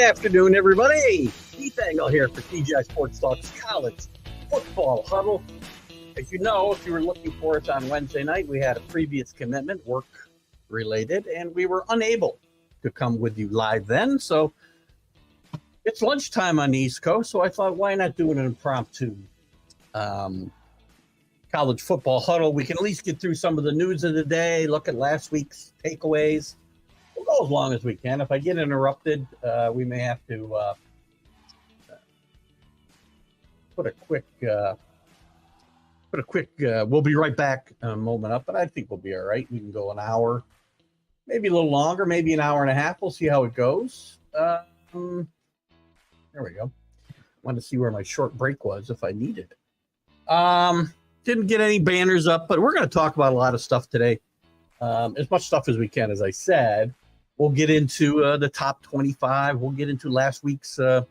afternoon, everybody. Keith Engel here for TGI Sports Talk's College Football Huddle. As you know, if you were looking for us on Wednesday night, we had a previous commitment, work-related, and we were unable to come with you live then. So it's lunchtime on the East Coast, so I thought, why not do an impromptu college football huddle? We can at least get through some of the news of the day, look at last week's takeaways. We'll go as long as we can. If I get interrupted, we may have to put a quick, we'll be right back a moment up, but I think we'll be all right. We can go an hour, maybe a little longer, maybe an hour and a half. We'll see how it goes. There we go. Want to see where my short break was if I needed it. Didn't get any banners up, but we're going to talk about a lot of stuff today. As much stuff as we can, as I said. We'll get into the top 25. We'll get into last week's, if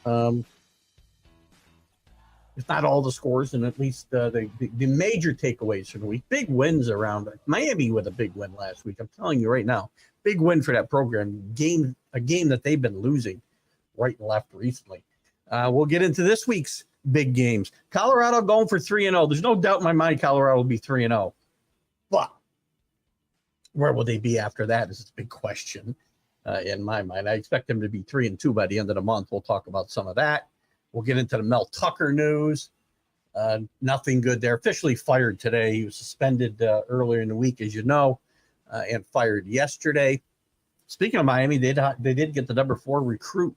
not all the scores, and at least the major takeaways from the week. Big wins around Miami with a big win last week. I'm telling you right now, big win for that program. A game that they've been losing right and left recently. We'll get into this week's big games. Colorado going for 3-0. There's no doubt in my mind Colorado will be 3-0. But where will they be after that is a big question in my mind. I expect them to be 3-2 by the end of the month. We'll talk about some of that. We'll get into the Mel Tucker news. Nothing good there. Officially fired today. He was suspended earlier in the week, as you know, and fired yesterday. Speaking of Miami, they did get the number 4 recruit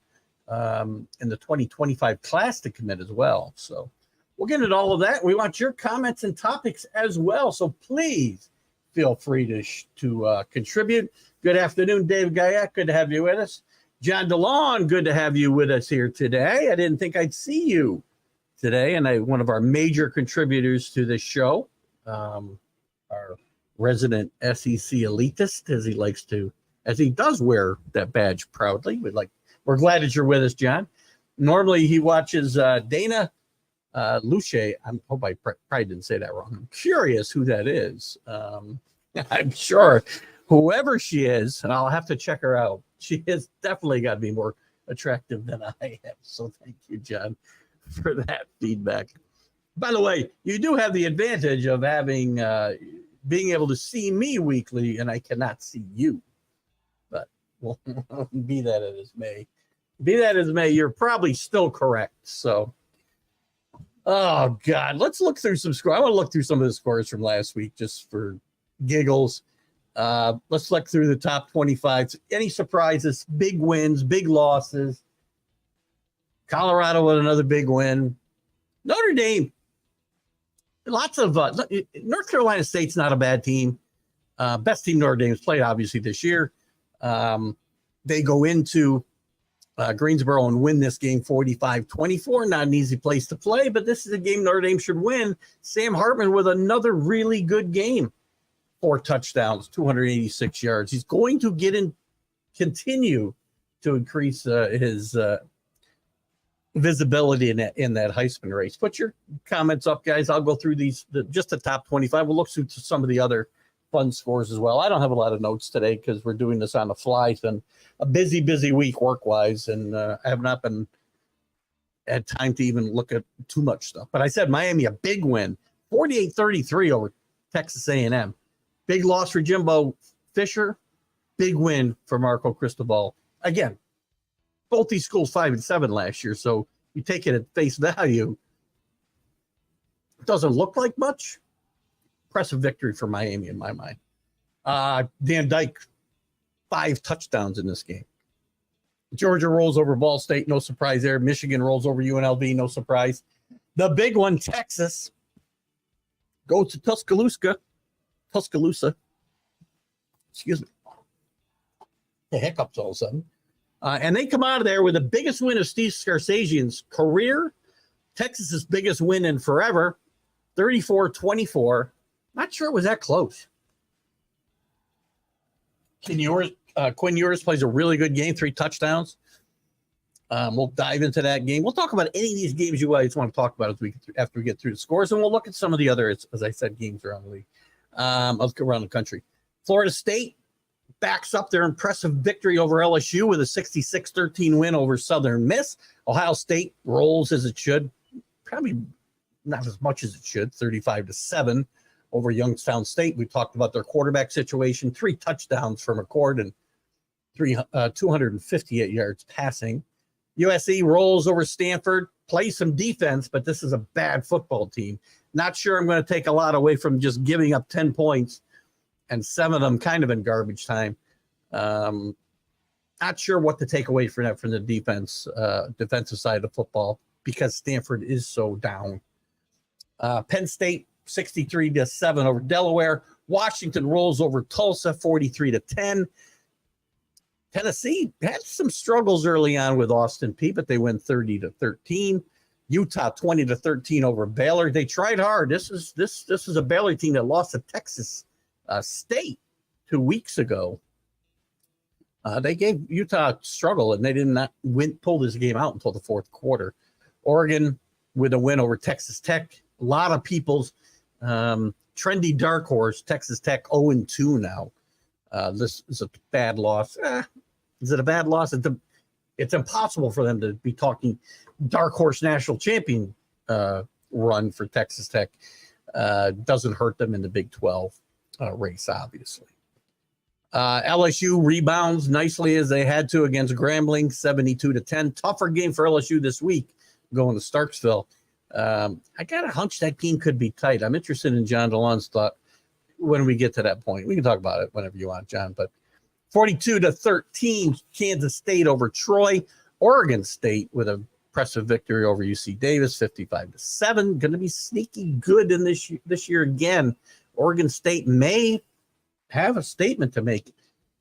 in the 2025 class to commit as well. So we'll get into all of that. We want your comments and topics as well. So please feel free to contribute. Good afternoon, Dave Guyette. Good to have you with us. John DeLon, good to have you with us here today. I didn't think I'd see you today, and one of our major contributors to this show, our resident SEC elitist, as he does wear that badge proudly. We're glad that you're with us, John. Normally he watches Dana Luce. I hope I probably didn't say that wrong. I'm curious who that is. I'm sure whoever she is, and I'll have to check her out. She has definitely got to be more attractive than I am. So thank you, John, for that feedback. By the way, you do have the advantage of being able to see me weekly, and I cannot see you. But well, be that as may. Be that as may, you're probably still correct. So, oh, God, let's look through some scores. I want to look through some of the scores from last week just for giggles. Let's look through the top 25. Any surprises, big wins, big losses. Colorado with another big win. Notre Dame, lots of North Carolina State's not a bad team. Best team Notre Dame's played, obviously, this year. They go into Greensboro and win this game 45-24. Not an easy place to play, but this is a game Notre Dame should win. Sam Hartman with another really good game. 4 touchdowns, 286 yards. He's going to continue to increase his visibility in that Heisman race. Put your comments up, guys. I'll go through just the top 25. We'll look through some of the other fun scores as well. I don't have a lot of notes today because we're doing this on the fly. It's been a busy week work-wise, and I have not had time to even look at too much stuff. But I said Miami, a big win, 48-33 over Texas A&M. Big loss for Jimbo Fisher. Big win for Marco Cristobal. Again, both these schools 5-7 last year, so you take it at face value. It doesn't look like much. Impressive victory for Miami in my mind. Dan Dyke, 5 touchdowns in this game. Georgia rolls over Ball State, no surprise there. Michigan rolls over UNLV, no surprise. The big one, Texas, goes to Tuscaloosa. Excuse me. The hiccups all of a sudden. And they come out of there with the biggest win of Steve Scarsagian's career. Texas's biggest win in forever, 34-24. Not sure it was that close. Quinn Ewers plays a really good game, 3 touchdowns. We'll dive into that game. We'll talk about any of these games you guys want to talk about after we get through the scores, and we'll look at some of the other, as I said, games around the league, around the country. Florida State backs up their impressive victory over LSU with a 66-13 win over Southern Miss. Ohio State rolls as it should, probably not as much as it should, 35-7 over Youngstown State. We talked about their quarterback situation, 3 touchdowns from McCord and 258 yards passing. USC rolls over Stanford, plays some defense, but this is a bad football team. Not sure I'm going to take a lot away from just giving up 10 points and 7 of them kind of in garbage time. Not sure what to take away from that from the defensive side of the football because Stanford is so down. Penn State 63-7 over Delaware. Washington rolls over Tulsa 43-10. Tennessee had some struggles early on with Austin Peay, but they win 30-13. Utah 20-13 over Baylor. They tried hard. This is a Baylor team that lost to Texas State 2 weeks ago. They gave Utah a struggle, and they did not pull this game out until the fourth quarter. Oregon with a win over Texas Tech. A lot of people's trendy dark horse, Texas Tech 0-2 now. This is a bad loss. Is it a bad loss? It's impossible for them to be talking dark horse national champion run for Texas Tech. Doesn't hurt them in the Big 12 race, obviously. LSU rebounds nicely as they had to against Grambling, 72-10. Tougher game for LSU this week going to Starksville. I got a hunch that game could be tight. I'm interested in John DeLon's thought when we get to that point. We can talk about it whenever you want, John. But 42-13, Kansas State over Troy. Oregon State with an impressive victory over UC Davis, 55-7. Going to be sneaky good in this year again. Oregon State may have a statement to make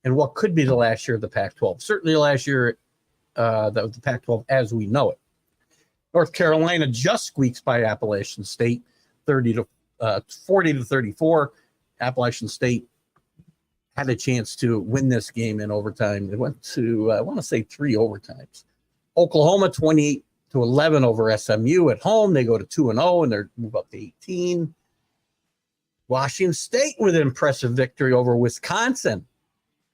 in what could be the last year of the Pac-12. Certainly the last year that was the Pac-12 as we know it. North Carolina just squeaks by Appalachian State, 40-34. Appalachian State had a chance to win this game in overtime. They went to, I want to say 3 overtimes. Oklahoma 28-11 over SMU at home. They go to 2-0 and they move up to 18. Washington State with an impressive victory over Wisconsin.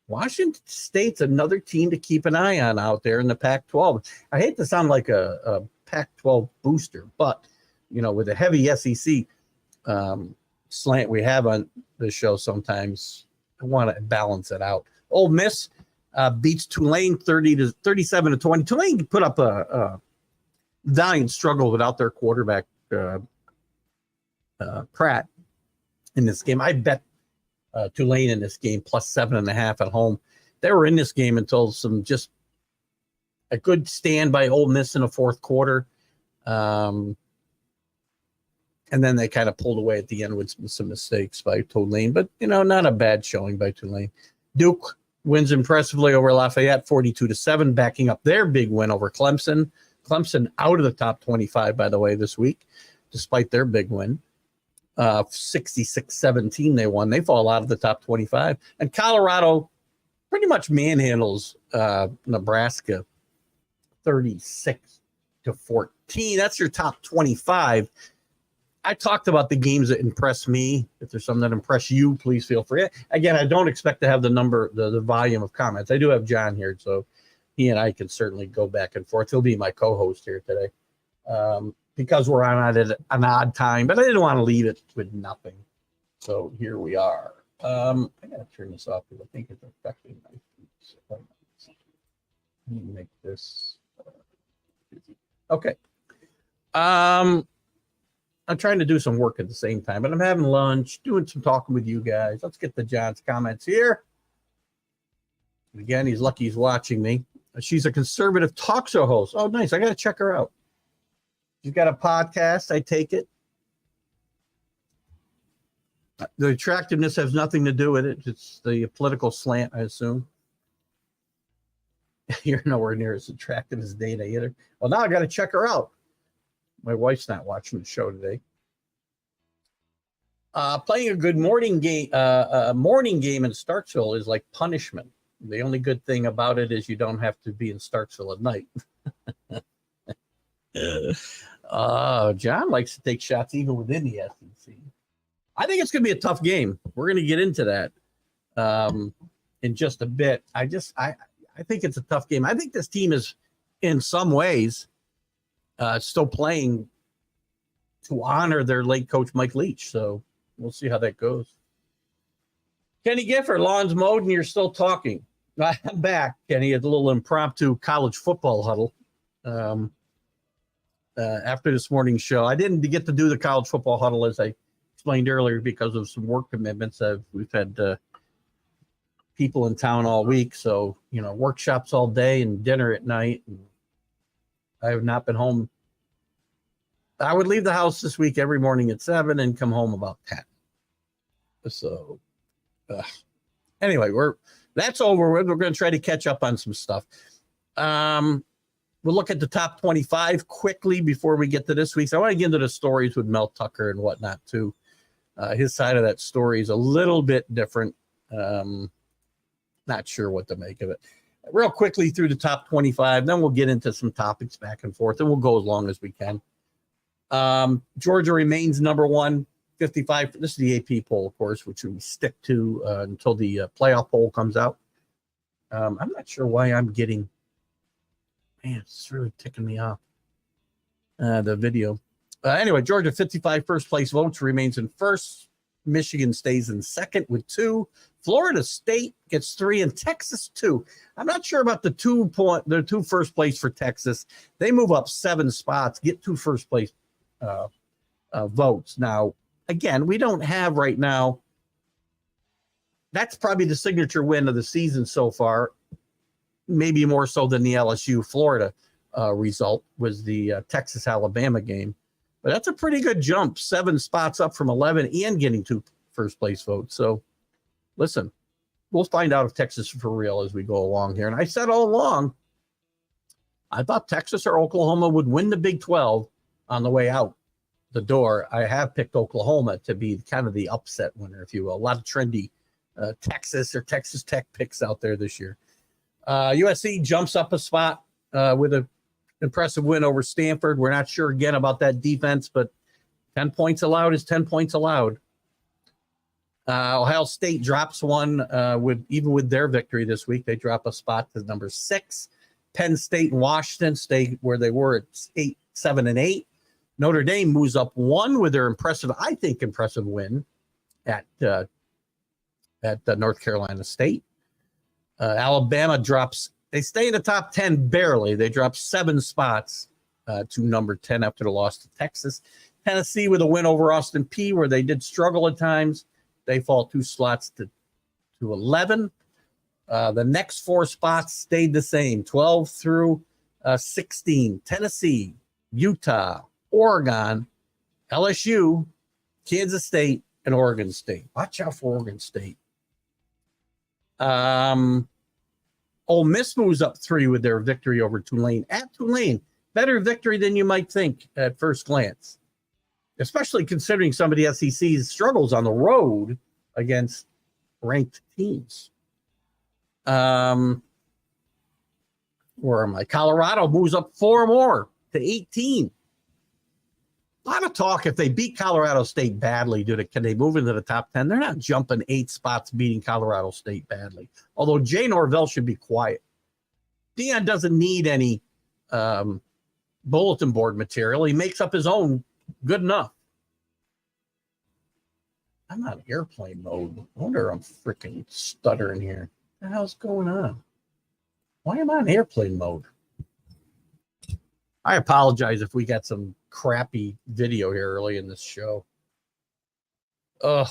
Washington State's another team to keep an eye on out there in the Pac-12. I hate to sound like a Pac-12 booster, but, you know, with a heavy SEC slant we have on the show sometimes, I want to balance it out. Ole Miss beats Tulane 37-20. Tulane put up a valiant struggle without their quarterback, Pratt, in this game. I bet Tulane in this game plus 7.5 at home. They were in this game until just a good stand by Ole Miss in the fourth quarter. And then they kind of pulled away at the end with some mistakes by Tulane, but, you know, not a bad showing by Tulane. Duke wins impressively over Lafayette, 42-7, backing up their big win over Clemson. Clemson out of the top 25, by the way, this week, despite their big win. 66-17 they won. They fall out of the top 25. And Colorado pretty much manhandles Nebraska 36-14. That's your top 25. I talked about the games that impress me. If there's some that impress you, please feel free. Again, I don't expect to have the volume of comments. I do have John here, so he and I can certainly go back and forth. He'll be my co-host here today. Because we're on at an odd time, but I didn't want to leave it with nothing. So here we are. I got to turn this off because I think it's affecting my feet. Let me make this. Okay. I'm trying to do some work at the same time, but I'm having lunch, doing some talking with you guys. Let's get to John's comments here. And again, he's lucky he's watching me. She's a conservative talk show host. Oh, nice. I got to check her out. She's got a podcast, I take it. The attractiveness has nothing to do with it. It's the political slant, I assume. You're nowhere near as attractive as Dana either. Well, now I got to check her out. My wife's not watching the show today. Playing a good morning game in Starksville is like punishment. The only good thing about it is you don't have to be in Starksville at night. John likes to take shots even within the SEC. I think it's going to be a tough game. We're going to get into that. in just a bit. I think it's a tough game. I think this team is, in some ways, still playing to honor their late coach, Mike Leach. So we'll see how that goes. Kenny Gifford, lawn's mowed, and you're still talking. I'm back, Kenny, at a little impromptu college football huddle. After this morning's show, I didn't get to do the college football huddle, as I explained earlier, because of some work commitments. We've had people in town all week, so workshops all day and dinner at night. And I have not been home. I would leave the house this week every morning at 7 and come home about 10. So anyway, that's over. We're going to try to catch up on some stuff. We'll look at the top 25 quickly before we get to this week. So I want to get into the stories with Mel Tucker and whatnot too. His side of that story is a little bit different. Not sure what to make of it. Real quickly through the top 25, then we'll get into some topics back and forth, and we'll go as long as we can. Georgia remains number one, 55. This is the AP poll, of course, which we stick to until the playoff poll comes out. I'm not sure why I'm getting, man, it's really ticking me off, the video. Anyway, Georgia, 55 first place votes, remains in first. Michigan stays in second with 2. Florida State gets 3, and Texas 2. I'm not sure about the 2 first place for Texas. They move up 7 spots, get 2 first place votes. Now, again, we don't have right now. That's probably the signature win of the season so far. Maybe more so than the LSU Florida result was the Texas Alabama game. But that's a pretty good jump, 7 spots up from 11 and getting 2 first place votes. So listen, we'll find out if Texas is for real as we go along here. And I said all along, I thought Texas or Oklahoma would win the Big 12 on the way out the door. I have picked Oklahoma to be kind of the upset winner, if you will. A lot of trendy Texas or Texas Tech picks out there this year. USC jumps up a spot with a impressive win over Stanford. We're not sure again about that defense, but 10 points allowed is 10 points allowed. Ohio State drops one with their victory this week. They drop a spot to number 6. Penn State and Washington stay where they were at 8, 7, and 8. Notre Dame moves up 1 with their impressive win at North Carolina State. Alabama drops. They stay in the top 10 barely. They drop 7 spots to number 10 after the loss to Texas. Tennessee with a win over Austin Peay, where they did struggle at times. They fall 2 slots to 11. The next 4 spots stayed the same, 12 through 16. Tennessee, Utah, Oregon, LSU, Kansas State, and Oregon State. Watch out for Oregon State. Ole Miss moves up 3 with their victory over Tulane. At Tulane, better victory than you might think at first glance, especially considering some of the SEC's struggles on the road against ranked teams. Where am I? Colorado moves up 4 more to 18. A lot of talk if they beat Colorado State badly, can they move into the top 10? They're not jumping 8 spots beating Colorado State badly. Although Jay Norvell should be quiet. Dion doesn't need any bulletin board material. He makes up his own good enough. I'm on airplane mode. I wonder I'm freaking stuttering here. What the hell's going on? Why am I on airplane mode? I apologize if we got some crappy video here early in this show. Ugh.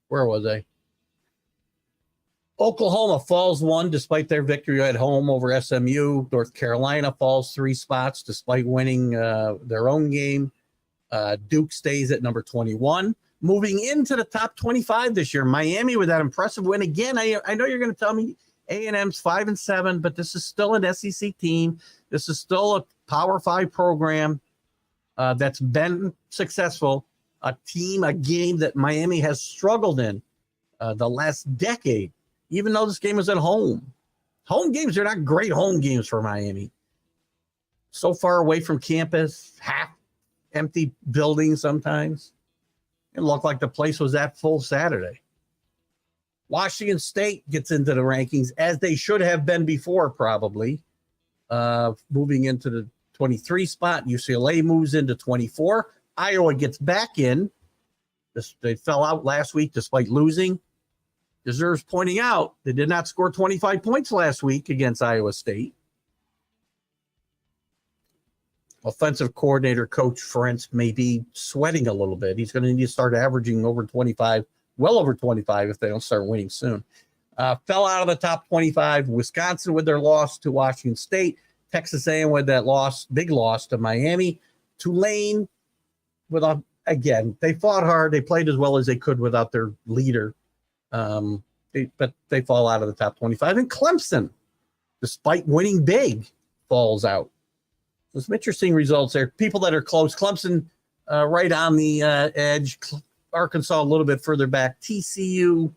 Where was I? Oklahoma falls 1 despite their victory at home over SMU. North Carolina falls 3 spots despite winning their own game. Duke stays at number 21. Moving into the top 25 this year, Miami with that impressive win. Again, I know you're going to tell me A&M's 5-7, but this is still an SEC team. This is still a Power 5 program that's been successful. A game that Miami has struggled in the last decade, even though this game is at home. Home games are not great home games for Miami. So far away from campus, half empty buildings sometimes. It looked like the place was that full Saturday. Washington State gets into the rankings as they should have been before, probably. Moving into the 23 spot. UCLA moves into 24. Iowa gets back in. They fell out last week despite losing. Deserves pointing out they did not score 25 points last week against Iowa State. Offensive coordinator Coach Ferentz may be sweating a little bit. He's going to need to start averaging over 25, well over 25 if they don't start winning soon. Fell out of the top 25. Wisconsin with their loss to Washington State. Texas A&M with that loss, big loss to Miami. Tulane, again, they fought hard. They played as well as they could without their leader. But they fall out of the top 25. And Clemson, despite winning big, falls out. So some interesting results there. People that are close. Clemson right on the edge. Arkansas a little bit further back. TCU,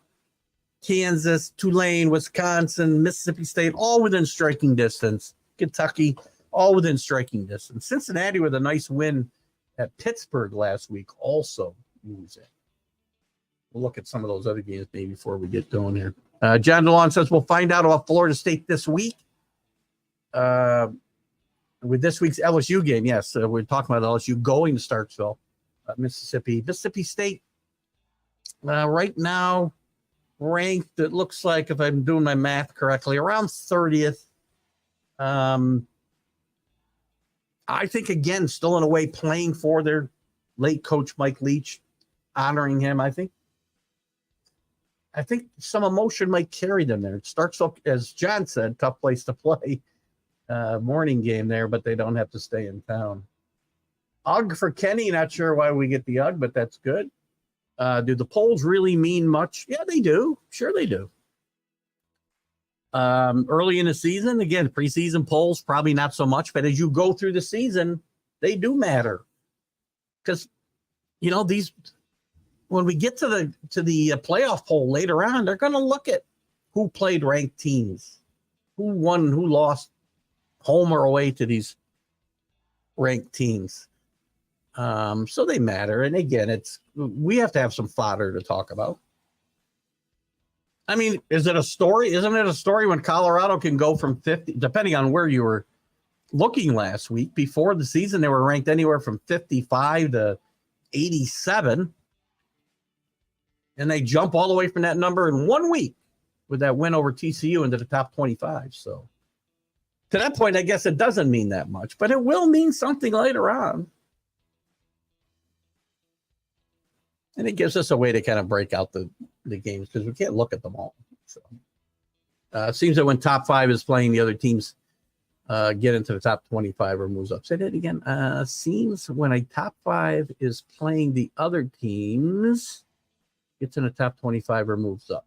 Kansas, Tulane, Wisconsin, Mississippi State, all within striking distance. Kentucky, all within striking distance. Cincinnati with a nice win at Pittsburgh last week also moves in. We'll look at some of those other games maybe before we get going here. John DeLon says we'll find out about Florida State this week. With this week's LSU game, yes, we're talking about LSU going to Starkville, Mississippi. Mississippi State right now ranked, it looks like, if I'm doing my math correctly, around 30th. I think, again, still in a way playing for their late coach Mike Leach, honoring him. I think some emotion might carry them there. It starts up, as John said, tough place to play. Morning game there, but they don't have to stay in town. UGG for Kenny. Not sure why we get the UGG, but that's good. Do the polls really mean much? Yeah, they do. Sure they do. Early in the season, again, preseason polls, probably not so much, but as you go through the season, they do matter. Because, when we get to the playoff poll later on, they're going to look at who played ranked teams, who won, who lost, home or away to these ranked teams. So they matter. And again, we have to have some fodder to talk about. I mean, is it a story? Isn't it a story when Colorado can go from 50, depending on where you were looking last week, before the season, they were ranked anywhere from 55 to 87. And they jump all the way from that number in 1 week with that win over TCU into the top 25. So to that point, I guess it doesn't mean that much, but it will mean something later on. And it gives us a way to kind of break out the games because we can't look at them all. So it seems that when top 5 is playing, the other teams get into the top 25 or moves up. Say that again. Seems when a top 5 is playing, the other teams gets in the top 25 or moves up.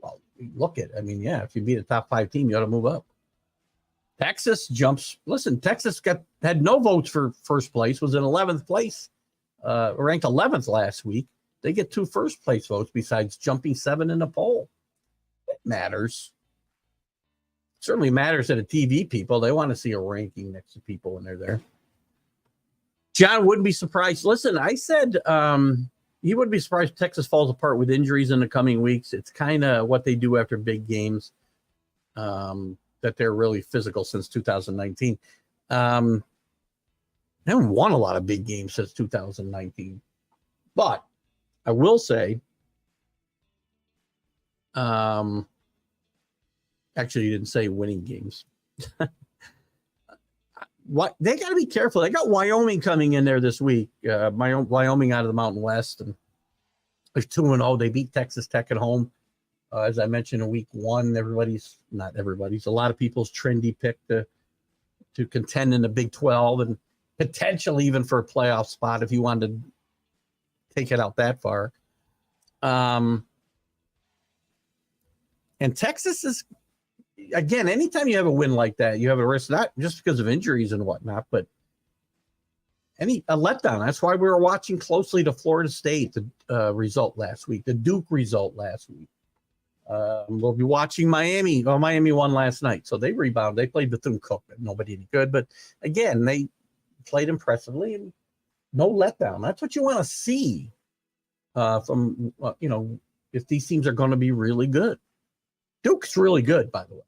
Well, look at, if you beat a top 5 team, you ought to move up. Texas jumps. Listen, Texas had no votes for first place, was in 11th place, ranked 11th last week. They get 2 first place votes besides jumping 7 in the poll. It matters. It certainly matters to the TV people. They want to see a ranking next to people when they're there. John wouldn't be surprised. Listen, I said he wouldn't be surprised if Texas falls apart with injuries in the coming weeks. It's kind of what they do after big games, that they're really physical since 2019. They haven't won a lot of big games since 2019. But I will say, actually, you didn't say winning games. What they got to be careful. They got Wyoming coming in there this week. Wyoming out of the Mountain West, and they're 2-0. They beat Texas Tech at home. As I mentioned in week 1, a lot of people's trendy pick to contend in the Big 12 and potentially even for a playoff spot if you wanted to take it out that far. And Texas is, again, anytime you have a win like that, you have a risk, not just because of injuries and whatnot, but a letdown. That's why we were watching closely the Florida State result last week, the Duke result last week. We'll be watching Miami. Well, Miami won last night, so they rebounded. They played Bethune-Cookman, but nobody any good. But again, they played impressively and no letdown. That's what you want to see from if these teams are going to be really good. Duke's really good, by the way.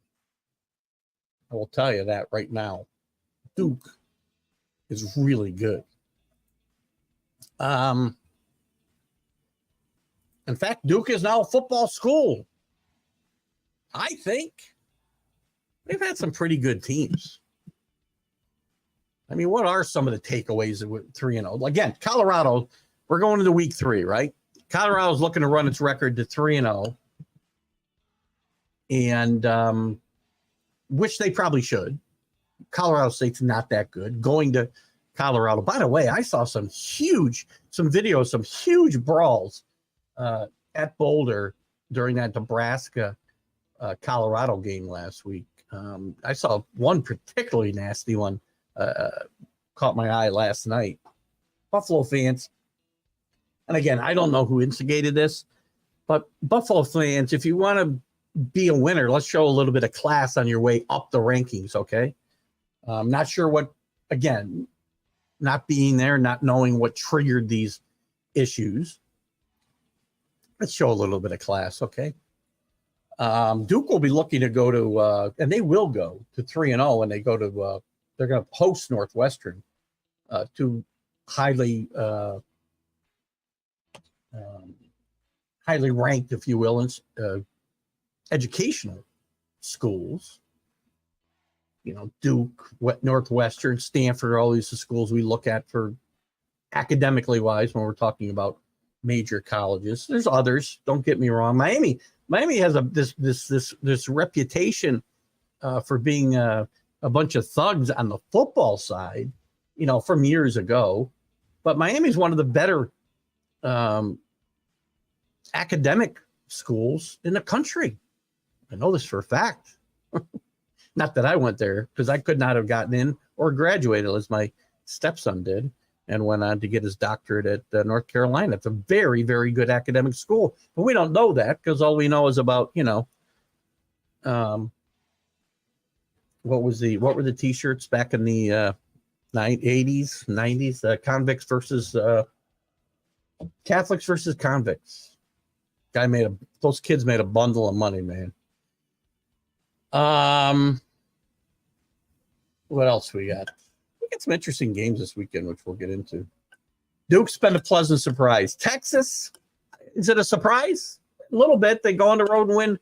I will tell you that right now. Duke is really good. In fact, Duke is now a football school. I think they've had some pretty good teams. I mean, what are some of the takeaways with 3-0? Again, Colorado, we're going into week 3, right? Colorado's looking to run its record to 3-0. And which they probably should. Colorado State's not that good. Going to Colorado. By the way, I saw some huge brawls at Boulder during that Nebraska Colorado game last week. I saw one particularly nasty one caught my eye last night. Buffalo fans, and again, I don't know who instigated this, but Buffalo fans, if you want to be a winner, let's show a little bit of class on your way up the rankings, okay? I'm not sure what, again, not being there, not knowing what triggered these issues. Let's show a little bit of class, okay? Duke will be looking to go to, and they will go to 3-0 when they go to, they're going to host Northwestern, to highly ranked, if you will, educational schools. You know, Duke, Northwestern, Stanford, all these schools we look at for academically wise when we're talking about major colleges. There's others, don't get me wrong. Miami has this reputation for being a bunch of thugs on the football side, you know, from years ago. But Miami's one of the better academic schools in the country. I know this for a fact. Not that I went there, because I could not have gotten in or graduated as my stepson did and went on to get his doctorate at North Carolina. It's a very, very good academic school. But we don't know that, because all we know is about, you know, what were the T-shirts back in the 80s, 90s? Convicts versus Catholics versus convicts. Those kids made a bundle of money, man. What else we got? We got some interesting games this weekend, which we'll get into. Duke's been a pleasant surprise. Texas, is it a surprise? A little bit. They go on the road and win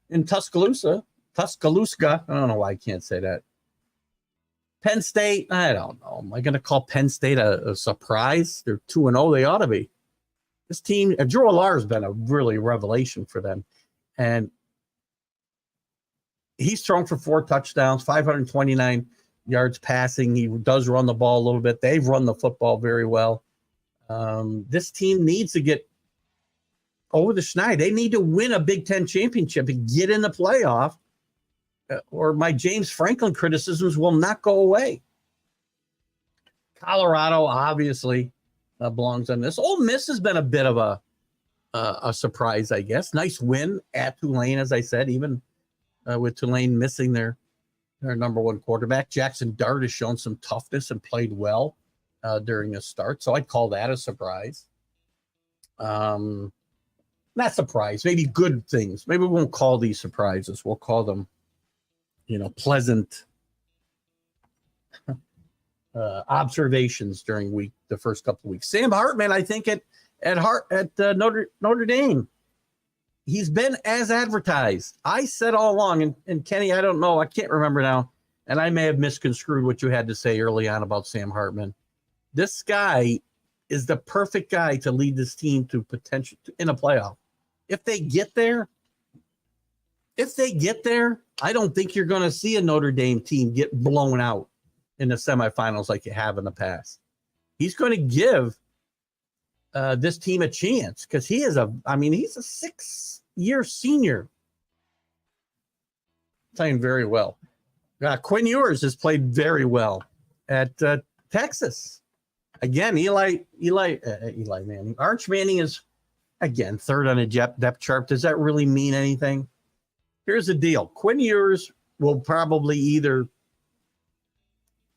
in Tuscaloosa. I don't know why I can't say that. Penn State, I don't know. Am I going to call Penn State a surprise? They're 2-0. They ought to be. This team, Drew Allar has been a really revelation for them. And he's thrown for 4 touchdowns, 529 yards passing. He does run the ball a little bit. They've run the football very well. This team needs to get over the schneid. They need to win a Big Ten championship and get in the playoff, or my James Franklin criticisms will not go away. Colorado obviously belongs on this. Ole Miss has been a bit of a surprise, I guess. Nice win at Tulane, as I said, even with Tulane missing their number one quarterback. Jackson Dart has shown some toughness and played well during the start, so I'd call that a surprise. Not surprise, maybe good things. Maybe we won't call these surprises. We'll call them, you know, pleasant observations during the first couple of weeks. Sam Hartman, I think at Notre Dame, he's been as advertised. I said all along, and Kenny, I don't know, I can't remember now, and I may have misconstrued what you had to say early on about Sam Hartman. This guy is the perfect guy to lead this team to potential in a playoff. If they get there, I don't think you're going to see a Notre Dame team get blown out in the semifinals like you have in the past. He's going to give this team a chance, because he's a 6-year senior. Playing very well. Quinn Ewers has played very well at Texas. Again, Eli Manning. Arch Manning is, again, third on a depth chart. Does that really mean anything? Here's the deal. Quinn Ewers will probably either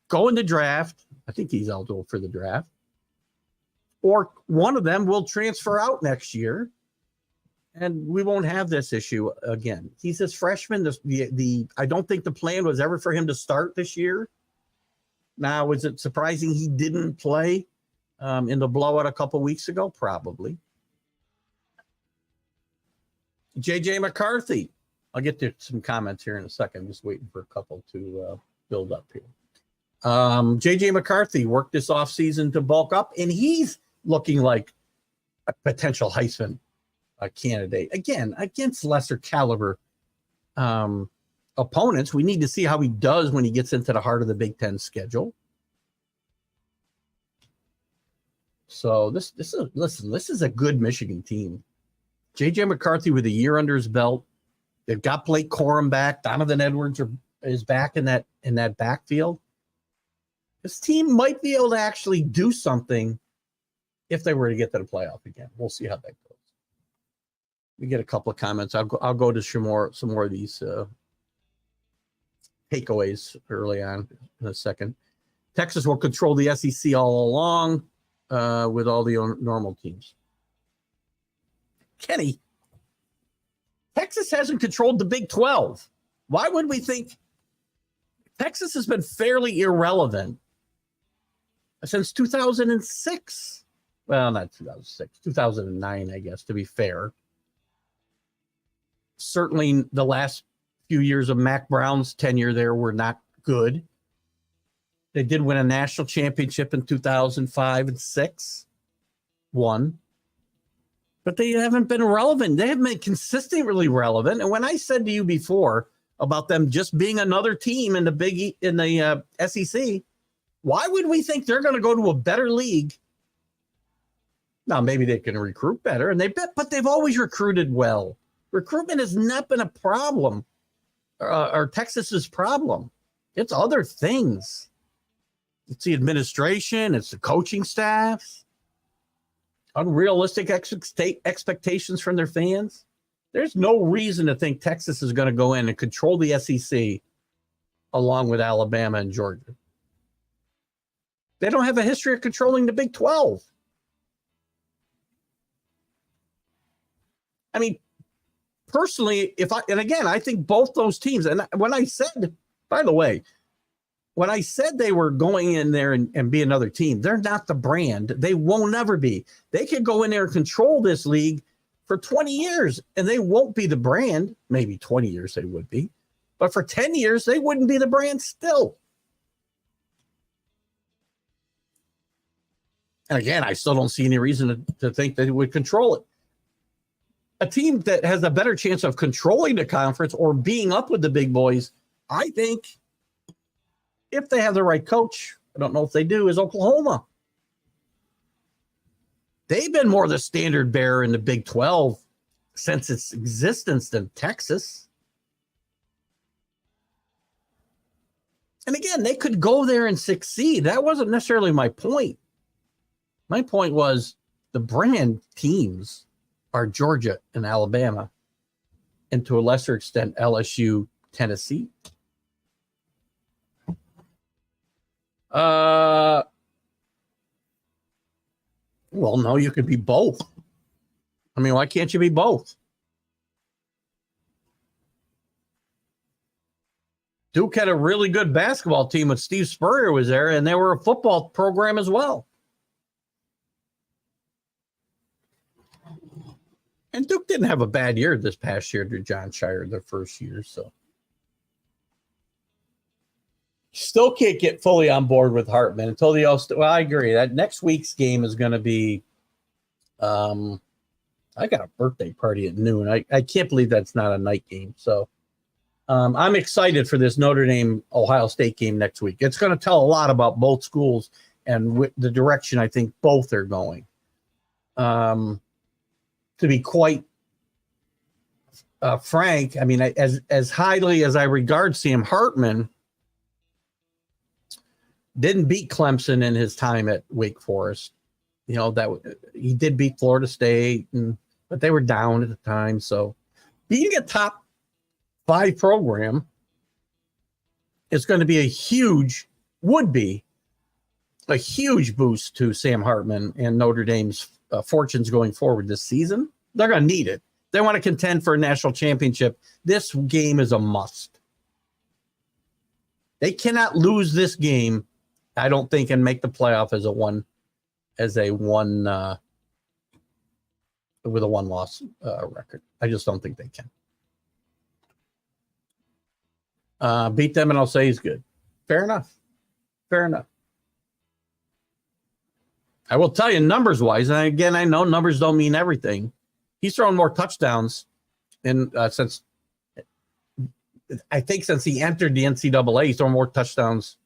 go in the draft. I think he's eligible for the draft. Or one of them will transfer out next year. And we won't have this issue again. He's his freshman. I don't think the plan was ever for him to start this year. Now, was it surprising he didn't play in the blowout a couple weeks ago? Probably. JJ McCarthy. I'll get to some comments here in a second. I'm just waiting for a couple to build up here. JJ McCarthy worked this offseason to bulk up, and he's looking like a potential Heisman candidate. Again, against lesser caliber opponents. We need to see how he does when he gets into the heart of the Big Ten schedule. So this is a good Michigan team. JJ McCarthy with a year under his belt. They've got Blake Corum back. Donovan Edwards is back in that backfield. This team might be able to actually do something if they were to get to the playoff again. We'll see how that goes. We get a couple of comments. I'll go to some more of these takeaways early on in a second. Texas will control the SEC all along with all the normal teams. Kenny, Texas hasn't controlled the Big 12. Why would we think Texas has been fairly irrelevant since 2006? Well, not 2006, 2009, I guess, to be fair. Certainly the last few years of Mac Brown's tenure there were not good. They did win a national championship in 2005 and 6. Won. But they haven't been relevant. They haven't been consistently relevant. And when I said to you before about them just being another team in the SEC, why would we think they're going to go to a better league? Now, maybe they can recruit better, but they've always recruited well. Recruitment has not been a problem, or Texas's problem. It's other things. It's the administration. It's the coaching staffs. Unrealistic expectations from their fans. There's no reason to think Texas is going to go in and control the SEC along with Alabama and Georgia. They don't have a history of controlling the Big 12. I mean, personally, I think both those teams, and when I said, by the way, when I said they were going in there and be another team, they're not the brand. They won't ever be. They could go in there and control this league for 20 years, and they won't be the brand. Maybe 20 years they would be. But for 10 years, they wouldn't be the brand still. And again, I still don't see any reason to think they would control it. A team that has a better chance of controlling the conference or being up with the big boys, I think, if they have the right coach, I don't know if they do, is Oklahoma. They've been more the standard bearer in the Big 12 since its existence than Texas. And again, they could go there and succeed. That wasn't necessarily my point. My point was the brand teams are Georgia and Alabama, and to a lesser extent, LSU, Tennessee. Well, no, you could be both. I mean, why can't you be both? Duke had a really good basketball team when Steve Spurrier was there, and they were a football program as well. And Duke didn't have a bad year this past year to John Shire, their first year, so. Still can't get fully on board with Hartman until the well, I agree. That next week's game is going to be I got a birthday party at noon. I can't believe that's not a night game. So I'm excited for this Notre Dame Ohio State game next week. It's going to tell a lot about both schools and the direction I think both are going. To be quite frank, I mean, as highly as I regard Sam Hartman, didn't beat Clemson in his time at Wake Forest. You know, that he did beat Florida State, but they were down at the time. So being a top 5 program is going to be would be a huge boost to Sam Hartman and Notre Dame's fortunes going forward this season. They're going to need it. They want to contend for a national championship. This game is a must. They cannot lose this game, I don't think, and make the playoff with a one loss record. I just don't think they can. Beat them, and I'll say he's good. Fair enough. I will tell you, numbers-wise, and again, I know numbers don't mean everything. He's thrown more touchdowns since he entered the NCAA. He's thrown more touchdowns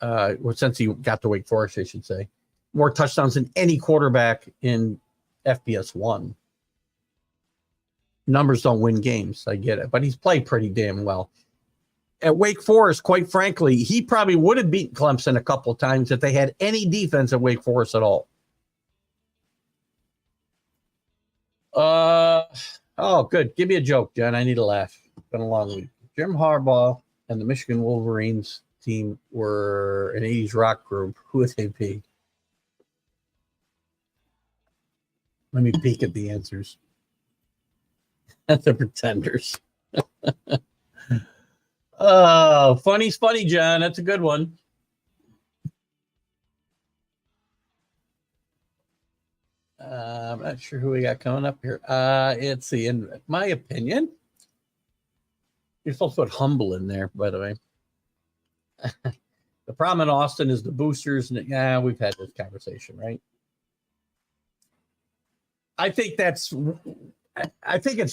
since he got to Wake Forest, I should say. More touchdowns than any quarterback in FBS 1. Numbers don't win games. I get it. But he's played pretty damn well. At Wake Forest, quite frankly, he probably would have beaten Clemson a couple of times if they had any defense at Wake Forest at all. Oh, good. Give me a joke, John. I need a laugh. It's been a long week. Jim Harbaugh and the Michigan Wolverines team were an 80s rock group. Who would they be? Let me peek at the answers. The Pretenders. Oh, funny's funny, John. That's a good one. I'm not sure who we got coming up here. Let's see. In my opinion, you're supposed to put Humble in there, by the way. The problem in Austin is the boosters. And we've had this conversation, right? I think it's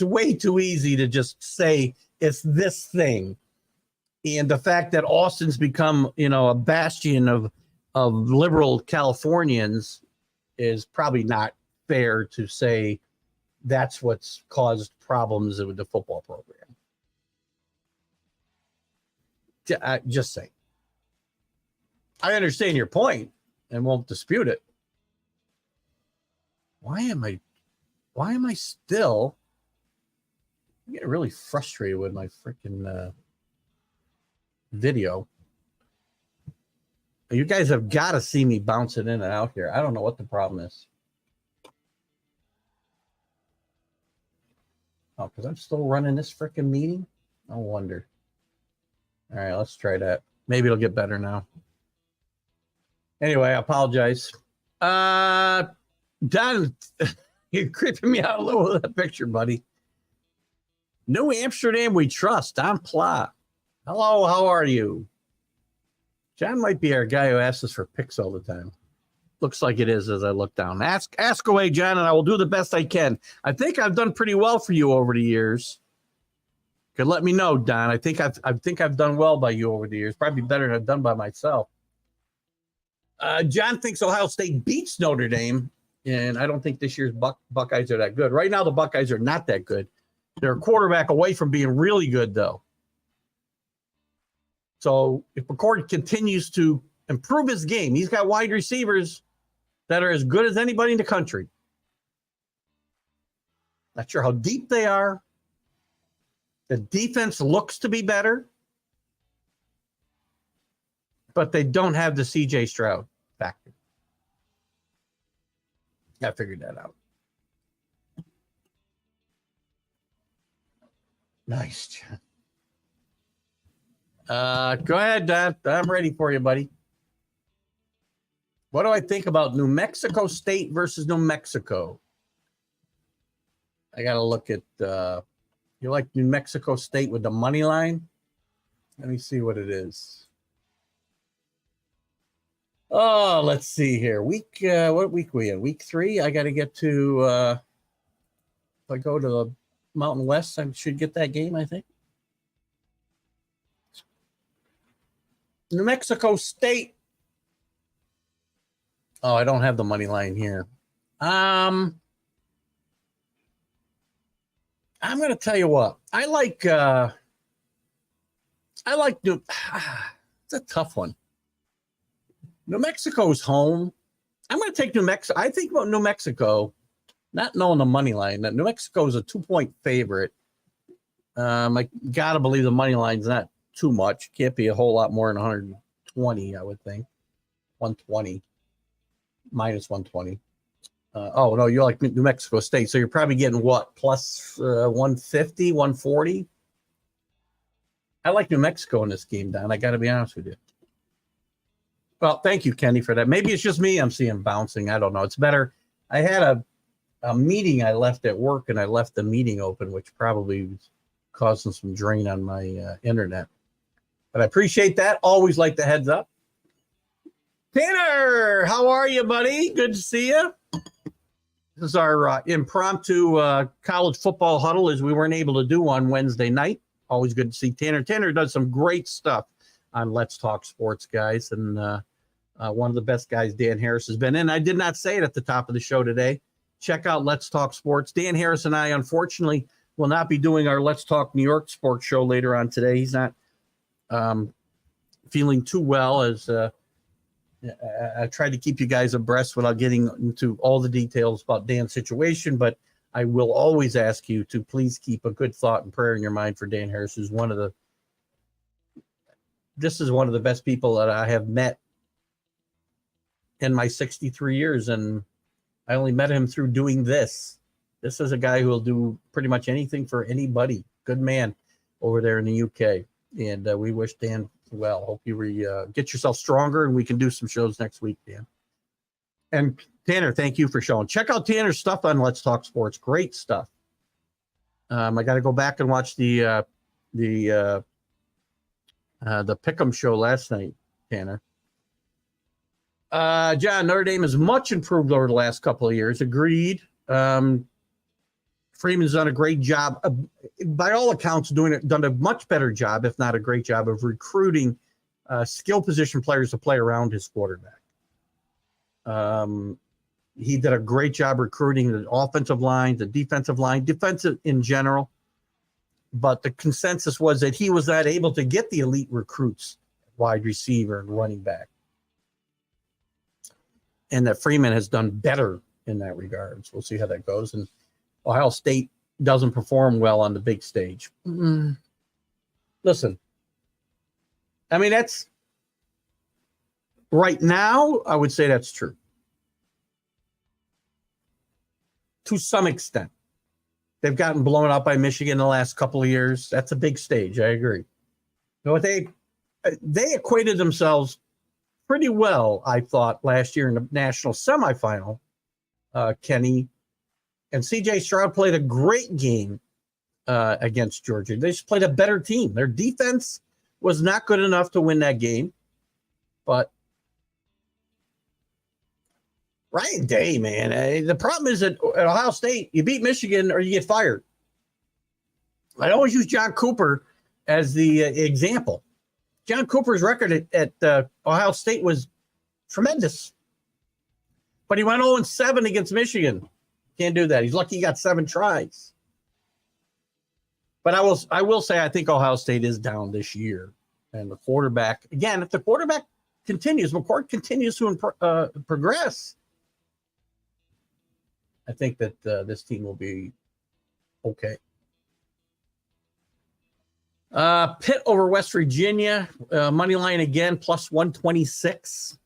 way too easy to just say it's this thing. And the fact that Austin's become, a bastion of liberal Californians is probably not fair to say that's what's caused problems with the football program. Just say. I understand your point and won't dispute it. Why am I still getting really frustrated with my freaking video? You guys have got to see me bouncing in and out here. I don't know what the problem is. Oh, because I'm still running this freaking meeting? No wonder. All right, let's try that. Maybe it'll get better now. Anyway, I apologize. Don, you're creeping me out a little with that picture, buddy. New Amsterdam we trust. Don Pla. Hello, how are you? John might be our guy who asks us for picks all the time. Looks like it is as I look down. Ask away, John, and I will do the best I can. I think I've done pretty well for you over the years. Could let me know, Don. I think I've done well by you over the years. Probably better than I've done by myself. John thinks Ohio State beats Notre Dame, and I don't think this year's Buckeyes are that good. Right now, the Buckeyes are not that good. They're a quarterback away from being really good, though. So if McCord continues to improve his game, he's got wide receivers that are as good as anybody in the country. Not sure how deep they are. The defense looks to be better, but they don't have the C.J. Stroud factor. I figured that out. Nice, John. Go ahead, Don. I'm ready for you, buddy. What do I think about New Mexico State versus New Mexico? I got to look at, you like New Mexico State with the money line? Let me see what it is. Oh, let's see here. What week are we in? Week 3? I got to get to, if I go to the Mountain West, I should get that game, I think. New Mexico State. Oh, I don't have the money line here. I'm going to tell you what. I like New. It's a tough one. New Mexico's home. I'm going to take New Mexico. I think about New Mexico, not knowing the money line. That New Mexico is a 2-point favorite. I got to believe the money line's not too much. Can't be a whole lot more than 120, I would think. 120. Minus 120. Oh, no, you like New Mexico State. So you're probably getting what, plus 150, 140? I like New Mexico in this game, Don. I got to be honest with you. Well, thank you, Kenny, for that. Maybe it's just me I'm seeing bouncing. I don't know. It's better. I had a meeting I left at work, and I left the meeting open, which probably was causing some drain on my internet. But I appreciate that. Always like the heads up. Tanner, how are you, buddy? Good to see you. This is our impromptu college football huddle, as we weren't able to do on Wednesday night. Always good to see Tanner. Tanner does some great stuff on Let's Talk Sports, guys. And one of the best guys, Dan Harris, has been in. I did not say it at the top of the show today. Check out Let's Talk Sports. Dan Harris and I, unfortunately, will not be doing our Let's Talk New York Sports show later on today. He's not feeling too well, as I tried to keep you guys abreast without getting into all the details about Dan's situation, but I will always ask you to please keep a good thought and prayer in your mind for Dan Harris, who's one of the best people that I have met in my 63 years. And I only met him through doing this. This is a guy who will do pretty much anything for anybody. Good man over there in the UK. And we wish Dan well. Hope you get yourself stronger, and we can do some shows next week, Dan. And Tanner, thank you for showing. Check out Tanner's stuff on Let's Talk Sports. Great stuff. I got to go back and watch the Pick'em show last night, Tanner. John, Notre Dame is much improved over the last couple of years. Agreed. Freeman's done a great job, by all accounts, done a much better job, if not a great job, of recruiting skill position players to play around his quarterback. He did a great job recruiting the offensive line, the defensive line, defensive in general. But the consensus was that he was not able to get the elite recruits, wide receiver and running back. And that Freeman has done better in that regard. So we'll see how that goes. And Ohio State doesn't perform well on the big stage. Mm-hmm. Listen, I mean, that's right now, I would say that's true. To some extent. They've gotten blown up by Michigan the last couple of years. That's a big stage. I agree. But they equated themselves pretty well, I thought, last year in the national semifinal. Kenny and C.J. Stroud played a great game against Georgia. They just played a better team. Their defense was not good enough to win that game. But Ryan Day, man, the problem is that at Ohio State, you beat Michigan or you get fired. I always use John Cooper as the example. John Cooper's record at Ohio State was tremendous. But he went 0-7 against Michigan. Can't do that. He's lucky he got 7 tries. But I will say I think Ohio State is down this year. And the quarterback, again, if the quarterback continues, McCord continues to progress, I think that this team will be okay. Pitt over West Virginia, money line again, plus 126.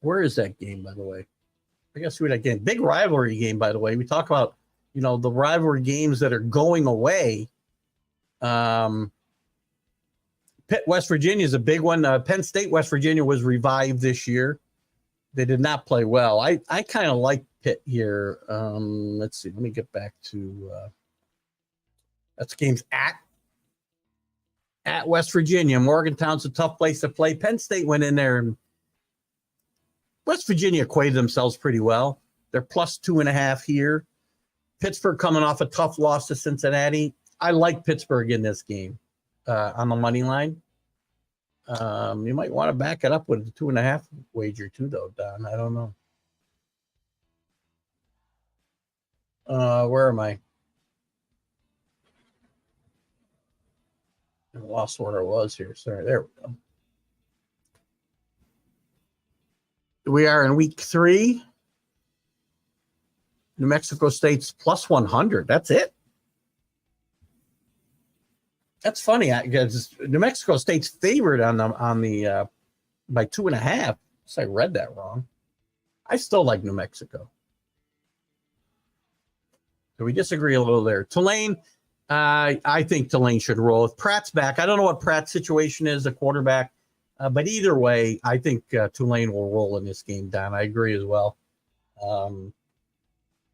Where is that game, by the way? I guess who that game? Big rivalry game, by the way. We talk about, the rivalry games that are going away. Pitt, West Virginia is a big one. Penn State, West Virginia was revived this year. They did not play well. I kind of like Pitt here. Let's see. Let me get back to that's games at West Virginia. Morgantown's a tough place to play. Penn State went in there, and West Virginia acquitted themselves pretty well. They're plus 2.5 here. Pittsburgh coming off a tough loss to Cincinnati. I like Pittsburgh in this game on the money line. You might want to back it up with the 2.5 wager too, though, Don. I don't know. Where am I? I lost where I was here. Sorry, there we go. We are in week 3. New Mexico State's plus 100. That's it. That's funny because New Mexico State's favored on the by 2.5. So I read that wrong. I still like New Mexico. So we disagree a little there. Tulane, I think Tulane should roll. If Pratt's back, I don't know what Pratt's situation is, a quarterback. But either way, I think Tulane will roll in this game, Don. I agree as well.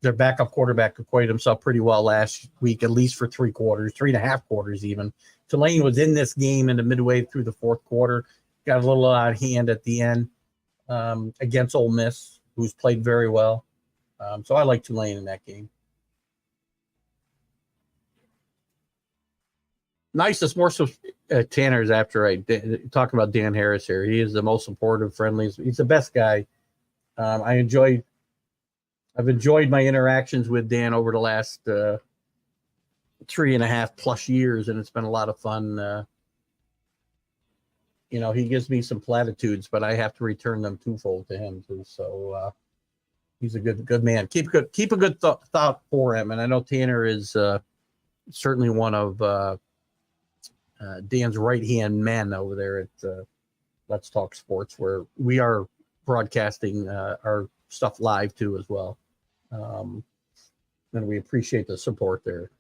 Their backup quarterback acquitted himself pretty well last week, at least for 3.5 quarters even. Tulane was in this game in the midway through the fourth quarter, got a little out of hand at the end against Ole Miss, who's played very well. So I like Tulane in that game. Nicest, more so Tanner's after talking about Dan Harris here. He is the most supportive, friendly. He's the best guy. I've enjoyed my interactions with Dan over the last 3.5+ years, and it's been a lot of fun. He gives me some platitudes, but I have to return them twofold to him too. So he's a good man. Keep a good thought for him. And I know Tanner is certainly one of Dan's right-hand men over there at Let's Talk Sports, where we are broadcasting our stuff live too as well. And we appreciate the support there.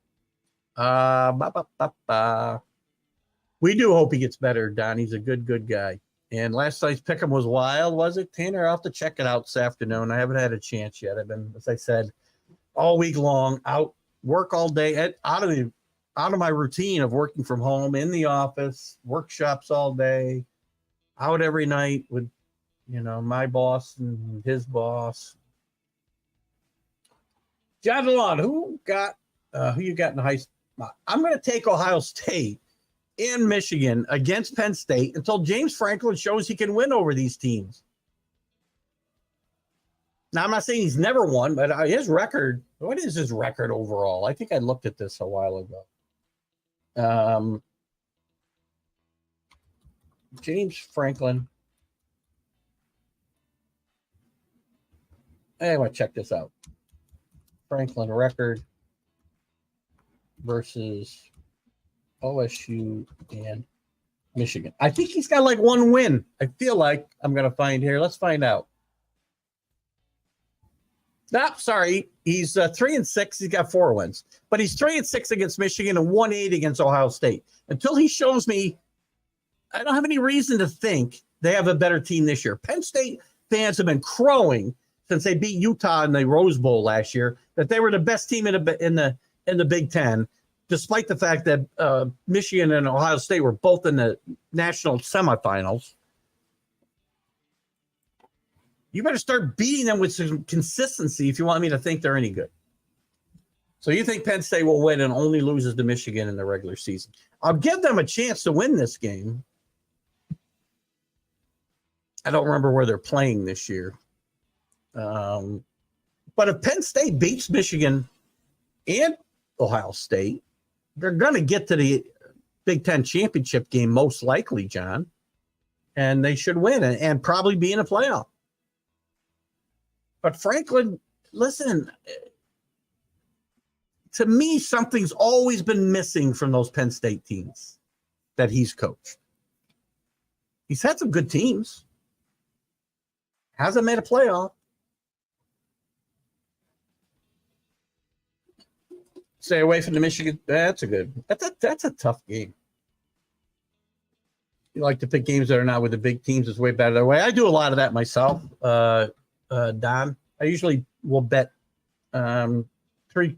We do hope he gets better, Don. He's a good guy. And last night's pick'em was wild, was it, Tanner? I'll have to check it out this afternoon. I haven't had a chance yet. I've been, as I said, all week long, out, work all day, out of my routine of working from home, in the office, workshops all day, out every night with, my boss and his boss. John DeLon, who you got in the high school? I'm going to take Ohio State and Michigan against Penn State until James Franklin shows he can win over these teams. Now, I'm not saying he's never won, but his record, what is his record overall? I think I looked at this a while ago. James Franklin. I want to check this out. Franklin record versus OSU and Michigan. I think he's got like one win. I feel like I'm going to find here. Let's find out. No, sorry. He's 3-6. He's got 4 wins, but he's 3-6 against Michigan and 1-8 against Ohio State. Until he shows me, I don't have any reason to think they have a better team this year. Penn State fans have been crowing since they beat Utah in the Rose Bowl last year that they were the best team in the Big Ten, despite the fact that Michigan and Ohio State were both in the national semifinals. You better start beating them with some consistency if you want me to think they're any good. So you think Penn State will win and only loses to Michigan in the regular season? I'll give them a chance to win this game. I don't remember where they're playing this year. But if Penn State beats Michigan and Ohio State, they're going to get to the Big Ten championship game, most likely, John. And they should win and probably be in a playoff. But Franklin, listen, to me, something's always been missing from those Penn State teams that he's coached. He's had some good teams. Hasn't made a playoff. Stay away from the Michigan. That's a tough game. You like to pick games that are not with the big teams. It's way better that way. I do a lot of that myself, Don. I usually will bet 3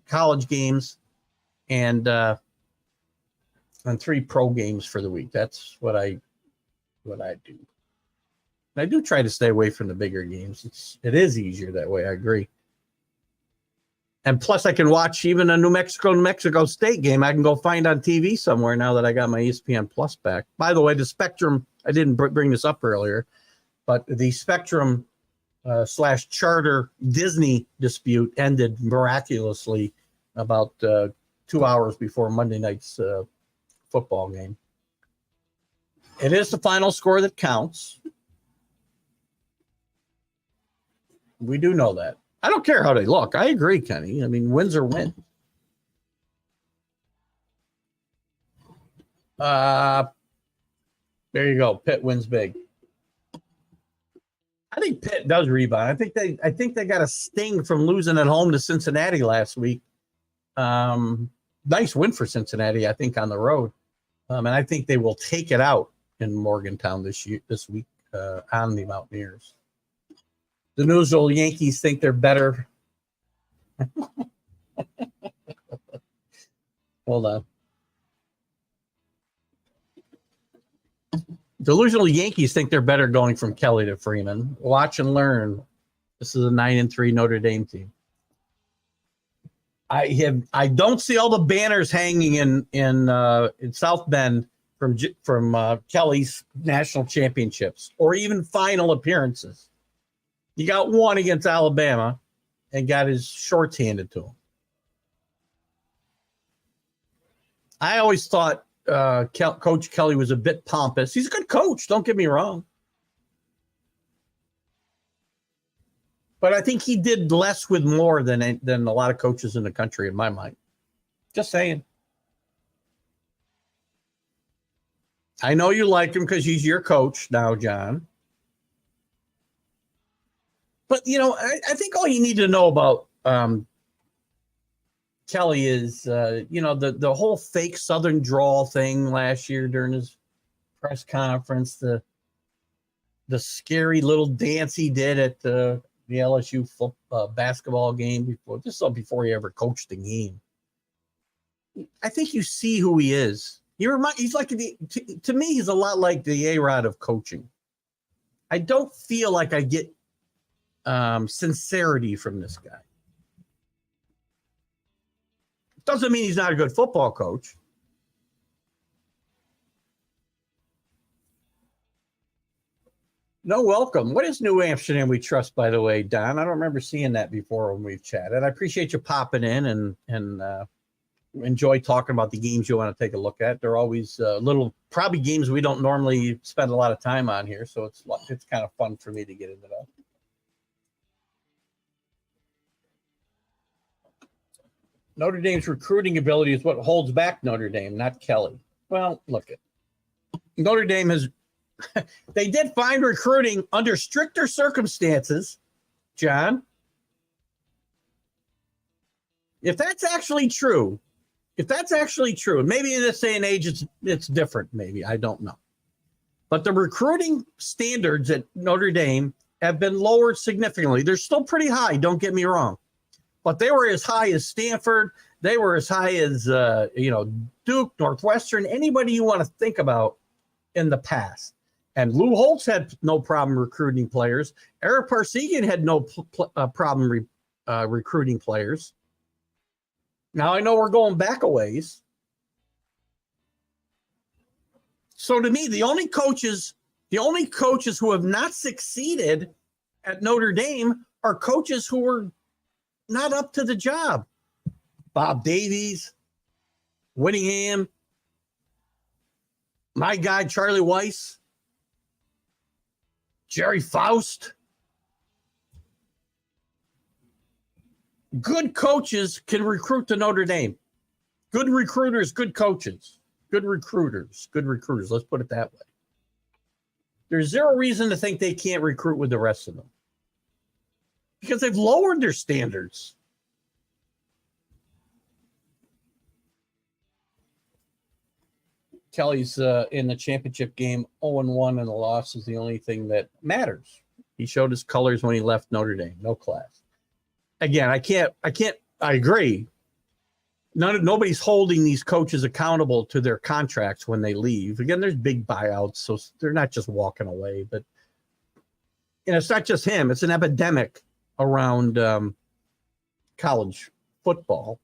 college games and 3 pro games for the week. That's what I do. I do try to stay away from the bigger games. It is easier that way. I agree. And plus, I can watch even a New Mexico State game. I can go find on TV somewhere now that I got my ESPN Plus back. By the way, the Spectrum, I didn't bring this up earlier, but the Spectrum / Charter Disney dispute ended miraculously about 2 hours before Monday night's football game. It is the final score that counts. We do know that. I don't care how they look. I agree, Kenny. I mean, wins are wins. There you go. Pitt wins big. I think Pitt does rebound. I think they got a sting from losing at home to Cincinnati last week. Nice win for Cincinnati, I think, on the road. And I think they will take it out in Morgantown this week on the Mountaineers. The Newsville Yankees think they're better. Hold on. Delusional Yankees think they're better going from Kelly to Freeman. Watch and learn. This is a 9-3 Notre Dame team. I don't see all the banners hanging in South Bend from Kelly's national championships or even final appearances. He got one against Alabama and got his shorts handed to him. I always thought Coach Kelly was a bit pompous. He's a good coach, don't get me wrong. But I think he did less with more than a lot of coaches in the country, in my mind. Just saying. I know you like him because he's your coach now, John. But, I think all you need to know about Kelly is, the whole fake Southern drawl thing last year during his press conference, the scary little dance he did at the LSU basketball game before he ever coached the game. I think you see who he is. He's like to me, he's a lot like the A-Rod of coaching. I don't feel like I get sincerity from this guy. Doesn't mean he's not a good football coach. No, welcome. What is New Amsterdam We Trust, by the way, Don? I don't remember seeing that before when we've chatted. I appreciate you popping in and enjoy talking about the games you want to take a look at. They're always probably games we don't normally spend a lot of time on here, so it's kind of fun for me to get into that. Notre Dame's recruiting ability is what holds back Notre Dame, not Kelly. Well, look at Notre Dame they did find recruiting under stricter circumstances, John. If that's actually true, and maybe in this day and age it's different, maybe, I don't know. But the recruiting standards at Notre Dame have been lowered significantly. They're still pretty high, don't get me wrong. But they were as high as Stanford. They were as high as, Duke, Northwestern, anybody you want to think about in the past. And Lou Holtz had no problem recruiting players. Eric Parsegian had no problem recruiting players. Now, I know we're going back a ways. So to me, the only coaches who have not succeeded at Notre Dame are coaches who were not up to the job. Bob Davies, Whittingham, my guy, Charlie Weiss, Jerry Faust. Good coaches can recruit to Notre Dame. Good recruiters, good coaches. Good recruiters. Let's put it that way. There's zero reason to think they can't recruit with the rest of them, because they've lowered their standards. Kelly's in the championship game 0-1, and the loss is the only thing that matters. He showed his colors when he left Notre Dame. No class. Again, I agree. Nobody's holding these coaches accountable to their contracts when they leave. Again, there's big buyouts, so they're not just walking away. But it's not just him. It's an epidemic around college football,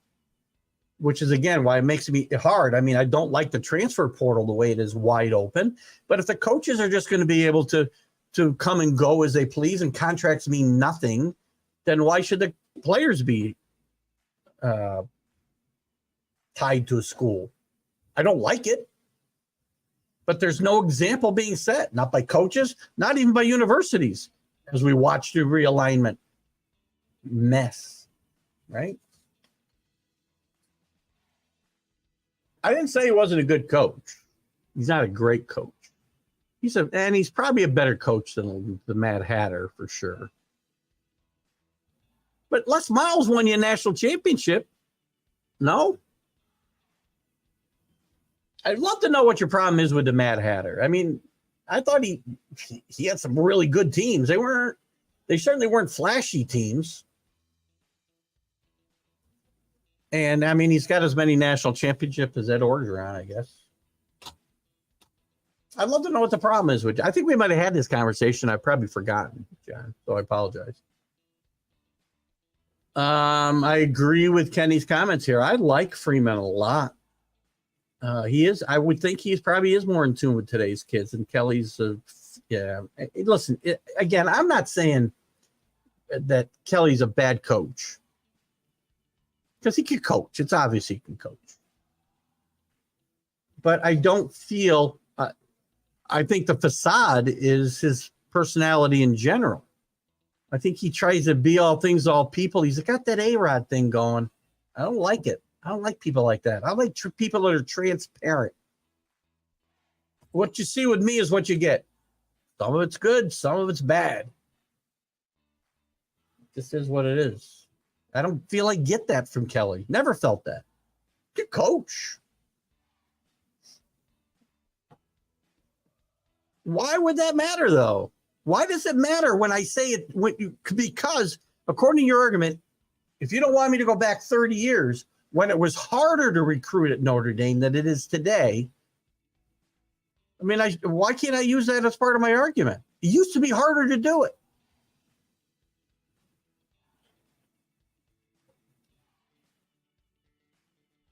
which is, again, why it makes me hard. I mean, I don't like the transfer portal the way it is wide open. But if the coaches are just going to be able to come and go as they please and contracts mean nothing, then why should the players be tied to a school? I don't like it. But there's no example being set, not by coaches, not even by universities, as we watch the realignment mess, right? I didn't say he wasn't a good coach. He's not a great coach. And he's probably a better coach than the Mad Hatter for sure. But Les Miles won you a national championship. No? I'd love to know what your problem is with the Mad Hatter. I mean, I thought he had some really good teams. They certainly weren't flashy teams. And I mean, he's got as many national championships as Ed Orgeron, I guess. I'd love to know what the problem is with you. I think we might have had this conversation. I've probably forgotten, John, so I apologize. I agree with Kenny's comments here. I like Freeman a lot. He is. I would think he probably is more in tune with today's kids. And Kelly's, yeah. Listen, again, I'm not saying that Kelly's a bad coach because he can coach. It's obvious he can coach. But I don't feel. I think the facade is his personality in general. I think he tries to be all things, all people. He's got that A-Rod thing going. I don't like it. I don't like people like that. I like people that are transparent. What you see with me is what you get. Some of it's good. Some of it's bad. This is what it is. I don't feel I get that from Kelly. Never felt that. Good coach. Why would that matter, though? Why does it matter when I say it? Because, according to your argument, if you don't want me to go back 30 years, when it was harder to recruit at Notre Dame than it is today, I mean, why can't I use that as part of my argument? It used to be harder to do it.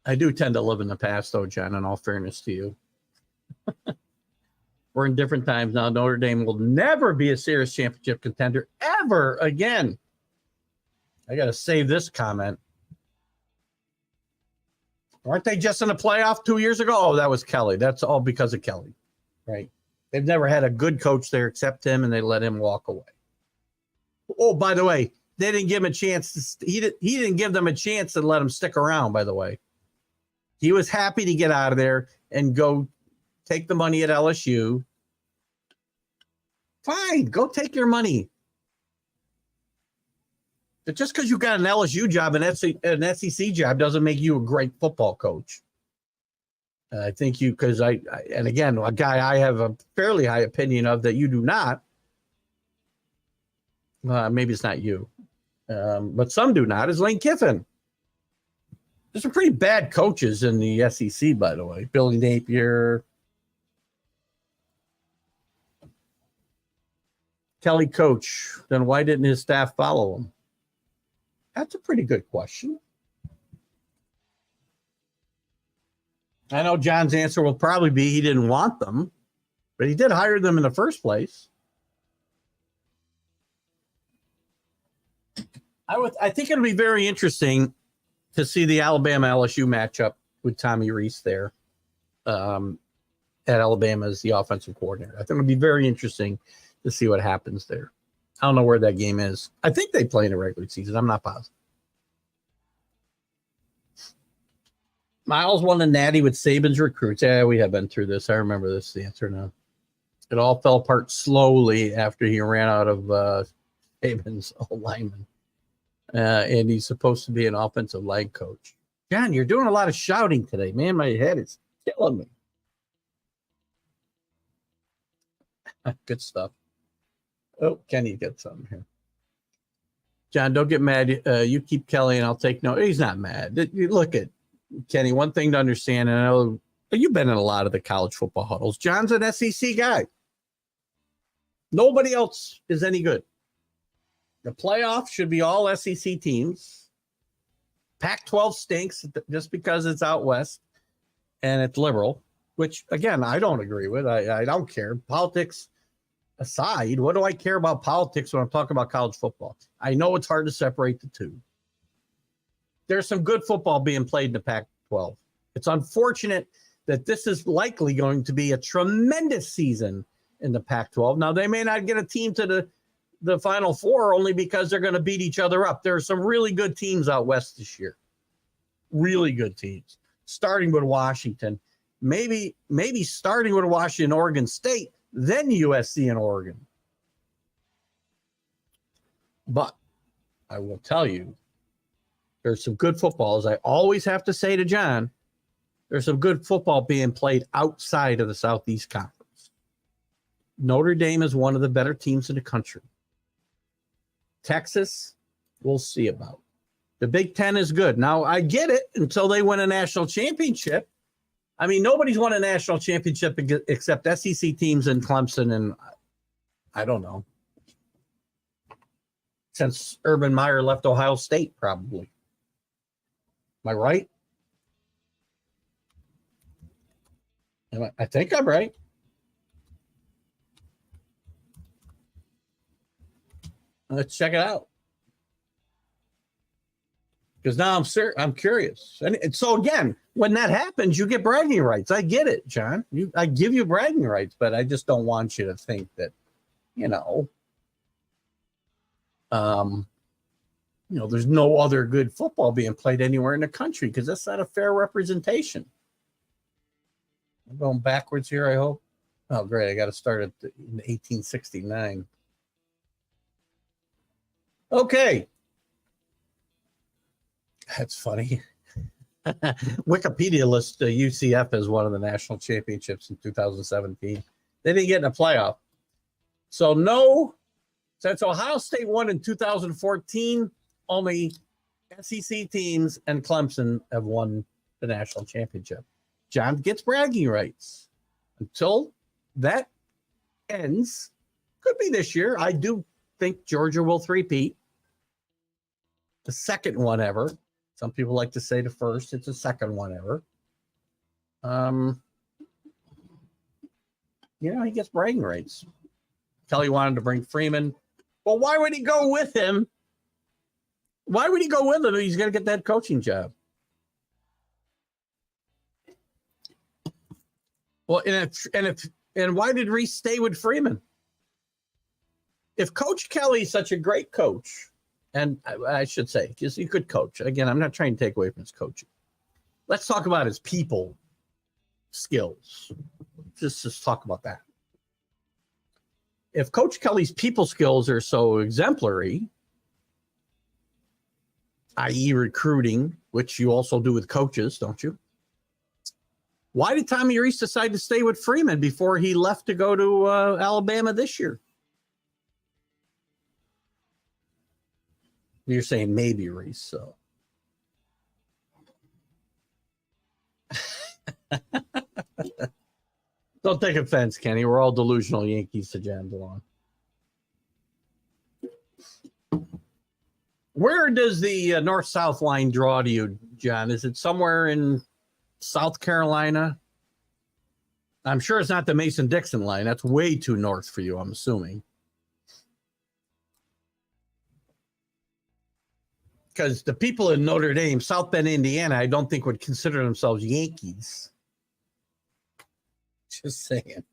I do tend to live in the past, though, John, in all fairness to you. We're in different times now. Notre Dame will never be a serious championship contender ever again. I got to save this comment. Weren't they just in the playoff 2 years ago? Oh, that was Kelly. That's all because of Kelly, right? They've never had a good coach there except him, and they let him walk away. Oh, by the way, they didn't give him a chance. He didn't give them a chance to let him stick around, by the way. He was happy to get out of there and go take the money at LSU. Fine, go take your money. But just because you got an LSU job and an SEC job doesn't make you a great football coach. I think you, because and again, a guy I have a fairly high opinion of that you do not. Maybe it's not you, but some do not, is Lane Kiffin. There's some pretty bad coaches in the SEC, by the way. Billy Napier. Kelly coach, then why didn't his staff follow him? That's a pretty good question. I know John's answer will probably be he didn't want them, but he did hire them in the first place. I think it'll be very interesting to see the Alabama LSU matchup with Tommy Rees there at Alabama as the offensive coordinator. I think it'll be very interesting to see what happens there. I don't know where that game is. I think they play in the regular season. I'm not positive. Miles won the Natty with Saban's recruits. Yeah, we have been through this. I remember this, the answer now. It all fell apart slowly after he ran out of Saban's lineman. And he's supposed to be an offensive line coach. John, you're doing a lot of shouting today, man. My head is killing me. Good stuff. Oh, Kenny got something here. John, don't get mad. You keep Kelly and I'll take no. He's not mad. Look at Kenny. One thing to understand, and I know you've been in a lot of the college football huddles. John's an SEC guy. Nobody else is any good. The playoffs should be all SEC teams. Pac-12 stinks just because it's out west and it's liberal, which, again, I don't agree with. I don't care. Politics aside, what do I care about politics when I'm talking about college football? I know it's hard to separate the two. There's some good football being played in the Pac-12. It's unfortunate that this is likely going to be a tremendous season in the Pac-12. Now, they may not get a team to the Final Four only because they're going to beat each other up. There are some really good teams out west this year. Really good teams. Starting with Washington. Maybe starting with Washington, Oregon State, then USC and Oregon. But I will tell you, There's some good football, as I always have to say to John. There's some good football being played outside of the Southeast Conference. Notre Dame is one of the better teams in the country. Texas, we'll see about. The Big Ten is good. Now, I get it until they win a national championship. I mean, nobody's won a national championship except SEC teams and Clemson, and I don't know. Since Urban Meyer left Ohio State, probably. Am I right? I think I'm right. Let's check it out. Because now I'm curious. And so again, when that happens, you get bragging rights. I get it, John. I give you bragging rights, but I just don't want you to think that, there's no other good football being played anywhere in the country, because that's not a fair representation. I'm going backwards here, I hope. Oh, great. I got to start in 1869. Okay. That's funny. Wikipedia lists UCF as one of the national championships in 2017. They didn't get in a playoff. So no, since Ohio State won in 2014, only SEC teams and Clemson have won the national championship. John gets bragging rights. Until that ends, could be this year. I do think Georgia will three-peat. The second one ever. Some people like to say the first. It's the second one ever. He gets bragging rights. Kelly wanted to bring Freeman. Well, why would he go with him? Why would he go with him if he's going to get that coaching job? Well, and why did Reese stay with Freeman? If Coach Kelly is such a great coach, and I should say, because he could coach. Again, I'm not trying to take away from his coaching. Let's talk about his people skills. Just talk about that. If Coach Kelly's people skills are so exemplary, i.e. recruiting, which you also do with coaches, don't you? Why did Tommy Reese decide to stay with Freeman before he left to go to Alabama this year? You're saying maybe Reese, so. Don't take offense, Kenny. We're all delusional Yankees to John DeLong. Where does the north-south line draw to you, John? Is it somewhere in South Carolina? I'm sure it's not the Mason-Dixon line. That's way too north for you, I'm assuming. Because the people in Notre Dame, South Bend, Indiana, I don't think would consider themselves Yankees. Just saying.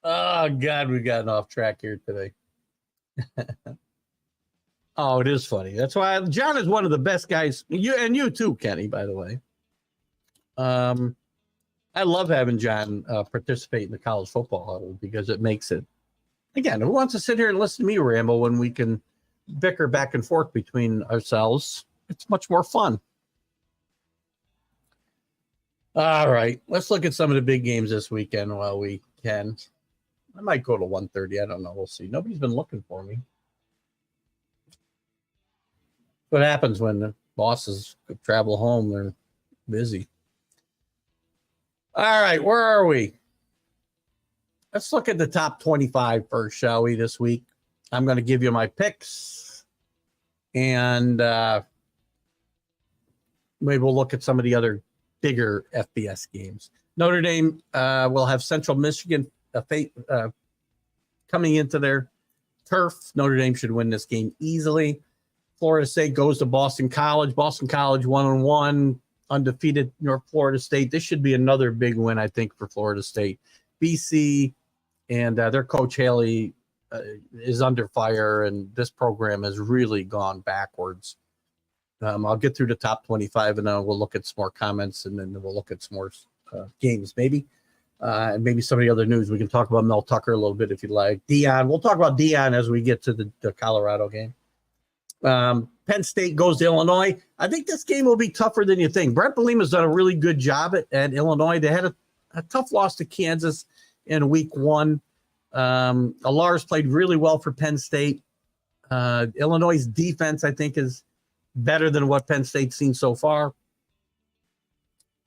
Oh, God, we've gotten off track here today. Oh, it is funny. That's why John is one of the best guys. You too, Kenny, by the way. I love having John participate in the college football huddle because it makes it, again, who wants to sit here and listen to me ramble when we can bicker back and forth between ourselves? It's much more fun. All right, let's look at some of the big games this weekend while we can. I might go to 1:30. I don't know. We'll see. Nobody's been looking for me. What happens when the bosses travel home? They're busy. All right, where are we? Let's look at the top 25 first, shall we, this week? I'm going to give you my picks, and maybe we'll look at some of the other bigger FBS games. Notre Dame will have Central Michigan coming into their turf. Notre Dame should win this game easily. Florida State goes to Boston College. Boston College 1-1, undefeated North Florida State. This should be another big win, I think, for Florida State. BC and their coach Haley is under fire, and this program has really gone backwards. I'll get through the top 25, and then we'll look at some more comments, and then we'll look at some more games, maybe. And maybe some of the other news. We can talk about Mel Tucker a little bit if you'd like. Dion. We'll talk about Dion as we get to the Colorado game. Penn State goes to Illinois. I think this game will be tougher than you think. Brett Bielema's done a really good job at Illinois. They had a tough loss to Kansas in week 1. Alars played really well for Penn State. Illinois' defense, I think, is better than what Penn State's seen so far.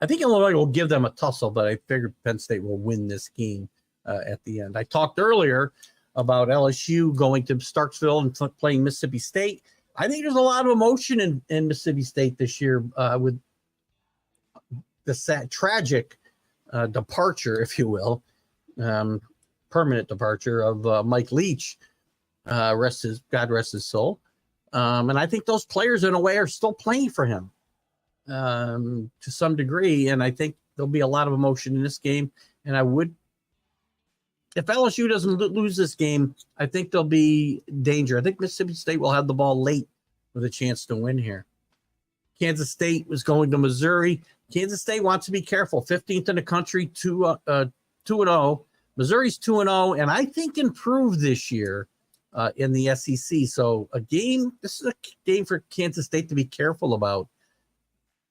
I think Illinois will give them a tussle, but I figure Penn State will win this game at the end. I talked earlier about LSU going to Starkville and playing Mississippi State. I think there's a lot of emotion in Mississippi State this year with the tragic departure, if you will, permanent departure of Mike Leach. God rest his soul. And I think those players, in a way, are still playing for him to some degree. And I think there'll be a lot of emotion in this game. And if LSU doesn't lose this game, I think there'll be danger. I think Mississippi State will have the ball late with a chance to win here. Kansas State was going to Missouri. Kansas State wants to be careful. 15th in the country, 2-0. Missouri's 2-0, and I think improved this year in the SEC. So this is a game for Kansas State to be careful about.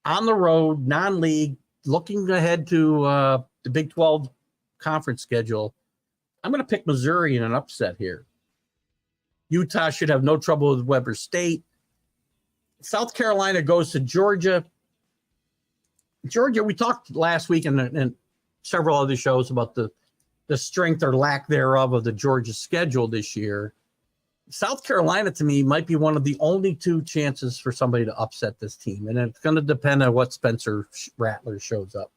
On the road, non-league, looking ahead to the Big 12 conference schedule. I'm going to pick Missouri in an upset here. Utah should have no trouble with Weber State. South Carolina goes to Georgia. Georgia, we talked last week and several other shows about the strength or lack thereof of the Georgia schedule this year. South Carolina, to me, might be one of the only 2 chances for somebody to upset this team. And it's going to depend on what Spencer Rattler shows up.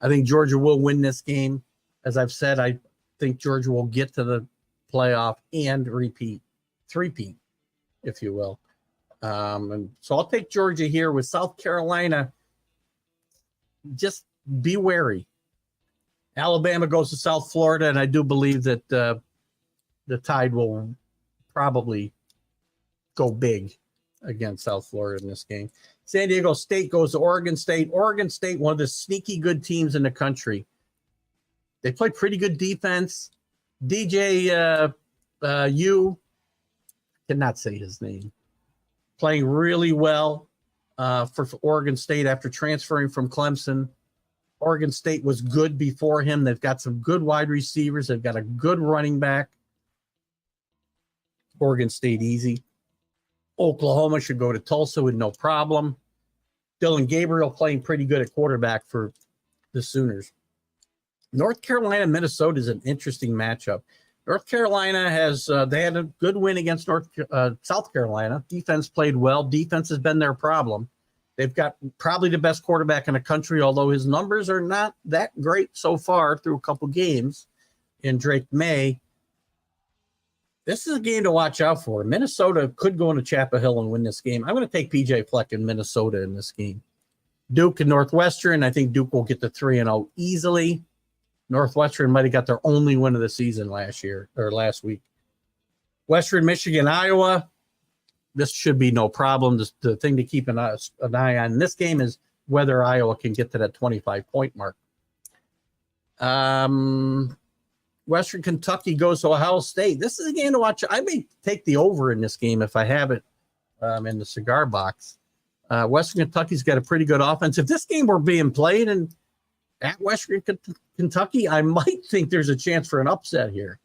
I think Georgia will win this game. As I've said, I think Georgia will get to the playoff and three-peat, if you will. And so I'll take Georgia here with South Carolina. Just be wary. Alabama goes to South Florida, and I do believe that the Tide will probably go big against South Florida in this game. San Diego State goes to Oregon State. Oregon State, one of the sneaky good teams in the country. They play pretty good defense. DJ U, cannot say his name, playing really well for Oregon State after transferring from Clemson. Oregon State was good before him. They've got some good wide receivers. They've got a good running back. Oregon State easy. Oklahoma should go to Tulsa with no problem. Dylan Gabriel playing pretty good at quarterback for the Sooners. North Carolina, Minnesota is an interesting matchup. North Carolina they had a good win against South Carolina. Defense played well. Defense has been their problem. They've got probably the best quarterback in the country, although his numbers are not that great so far through a couple games in Drake May. This is a game to watch out for. Minnesota could go into Chapel Hill and win this game. I'm going to take PJ Fleck in Minnesota in this game. Duke and Northwestern, I think Duke will get to 3-0 easily. Northwestern might have got their only win of the season last week. Western Michigan, Iowa. This should be no problem. The thing to keep an eye on in this game is whether Iowa can get to that 25-point mark. Western Kentucky goes to Ohio State. This is a game to watch. I may take the over in this game if I have it in the cigar box. Western Kentucky's got a pretty good offense. If this game were being played at Western Kentucky, I might think there's a chance for an upset here.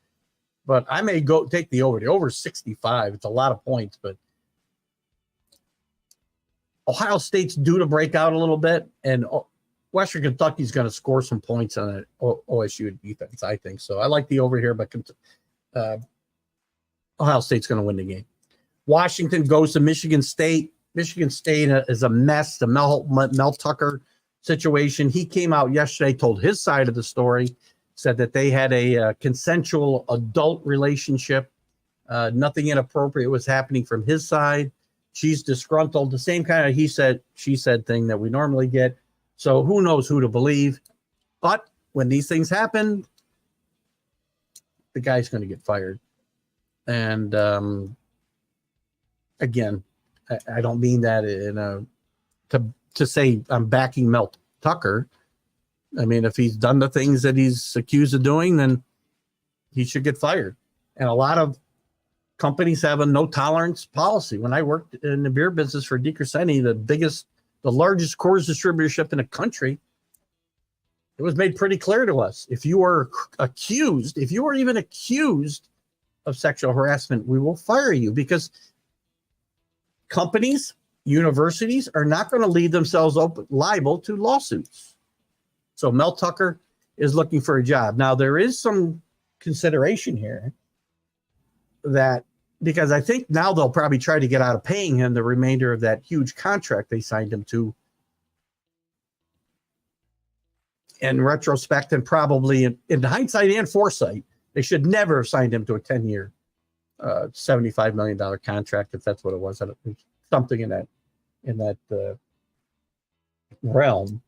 But I may go take the over. The over is 65. It's a lot of points, but Ohio State's due to break out a little bit, and Western Kentucky's going to score some points on an OSU defense, I think. So I like the over here, but Ohio State's going to win the game. Washington goes to Michigan State. Michigan State is a mess. The Mel Tucker situation. He came out yesterday, told his side of the story, said that they had a consensual adult relationship. Nothing inappropriate was happening from his side. She's disgruntled, the same kind of he said, she said thing that we normally get. So who knows who to believe. But when these things happen, the guy's going to get fired. And again, I don't mean that to say I'm backing Mel Tucker. I mean, if he's done the things that he's accused of doing, then he should get fired. And a lot of companies have a no tolerance policy. When I worked in the beer business for DiCrescenti, the largest Coors distributorship in the country, it was made pretty clear to us. If you are even accused of sexual harassment, we will fire you, because companies, universities are not going to leave themselves liable to lawsuits. So Mel Tucker is looking for a job. Now, there is some consideration here that, because I think now they'll probably try to get out of paying him the remainder of that huge contract they signed him to. In retrospect, and probably in hindsight and foresight, they should never have signed him to a 10-year, $75 million contract, if that's what it was. Something in that realm.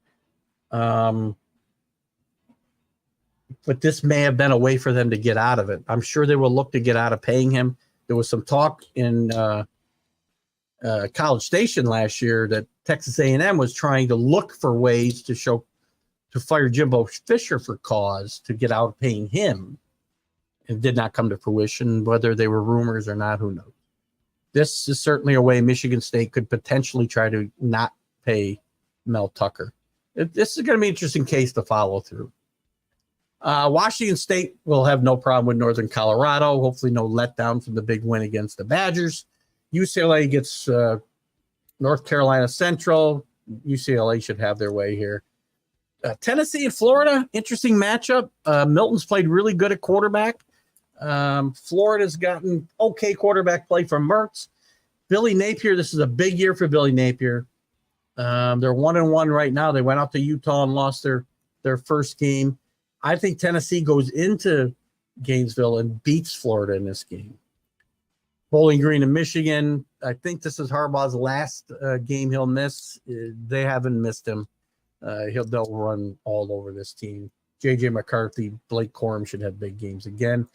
But this may have been a way for them to get out of it. I'm sure they will look to get out of paying him. There was some talk in College Station last year that Texas A&M was trying to look for ways to fire Jimbo Fisher for cause to get out of paying him. It did not come to fruition. Whether they were rumors or not, who knows? This is certainly a way Michigan State could potentially try to not pay Mel Tucker. This is going to be an interesting case to follow through. Washington State will have no problem with Northern Colorado. Hopefully no letdown from the big win against the Badgers. UCLA gets North Carolina Central. UCLA should have their way here. Tennessee and Florida, interesting matchup. Milton's played really good at quarterback. Florida's gotten okay quarterback play from Mertz. Billy Napier, this is a big year for Billy Napier. They're 1-1 right now. They went out to Utah and lost their first game. I think Tennessee goes into Gainesville and beats Florida in this game. Bowling Green and Michigan, I think this is Harbaugh's last game he'll miss. They haven't missed him. They'll run all over this team. J.J. McCarthy, Blake Corum should have big games again.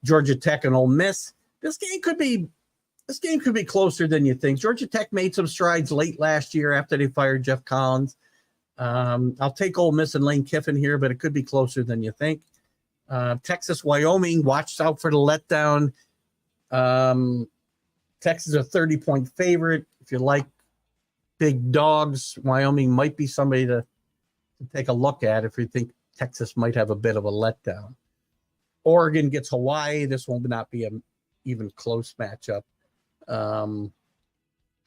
Georgia Tech and Ole Miss. This game could be closer than you think. Georgia Tech made some strides late last year after they fired Jeff Collins. I'll take Ole Miss and Lane Kiffin here, but it could be closer than you think. Texas, Wyoming, watch out for the letdown. Texas a 30-point favorite. If you like big dogs, Wyoming might be somebody to take a look at if you think Texas might have a bit of a letdown. Oregon gets Hawaii. This will not be an even close matchup.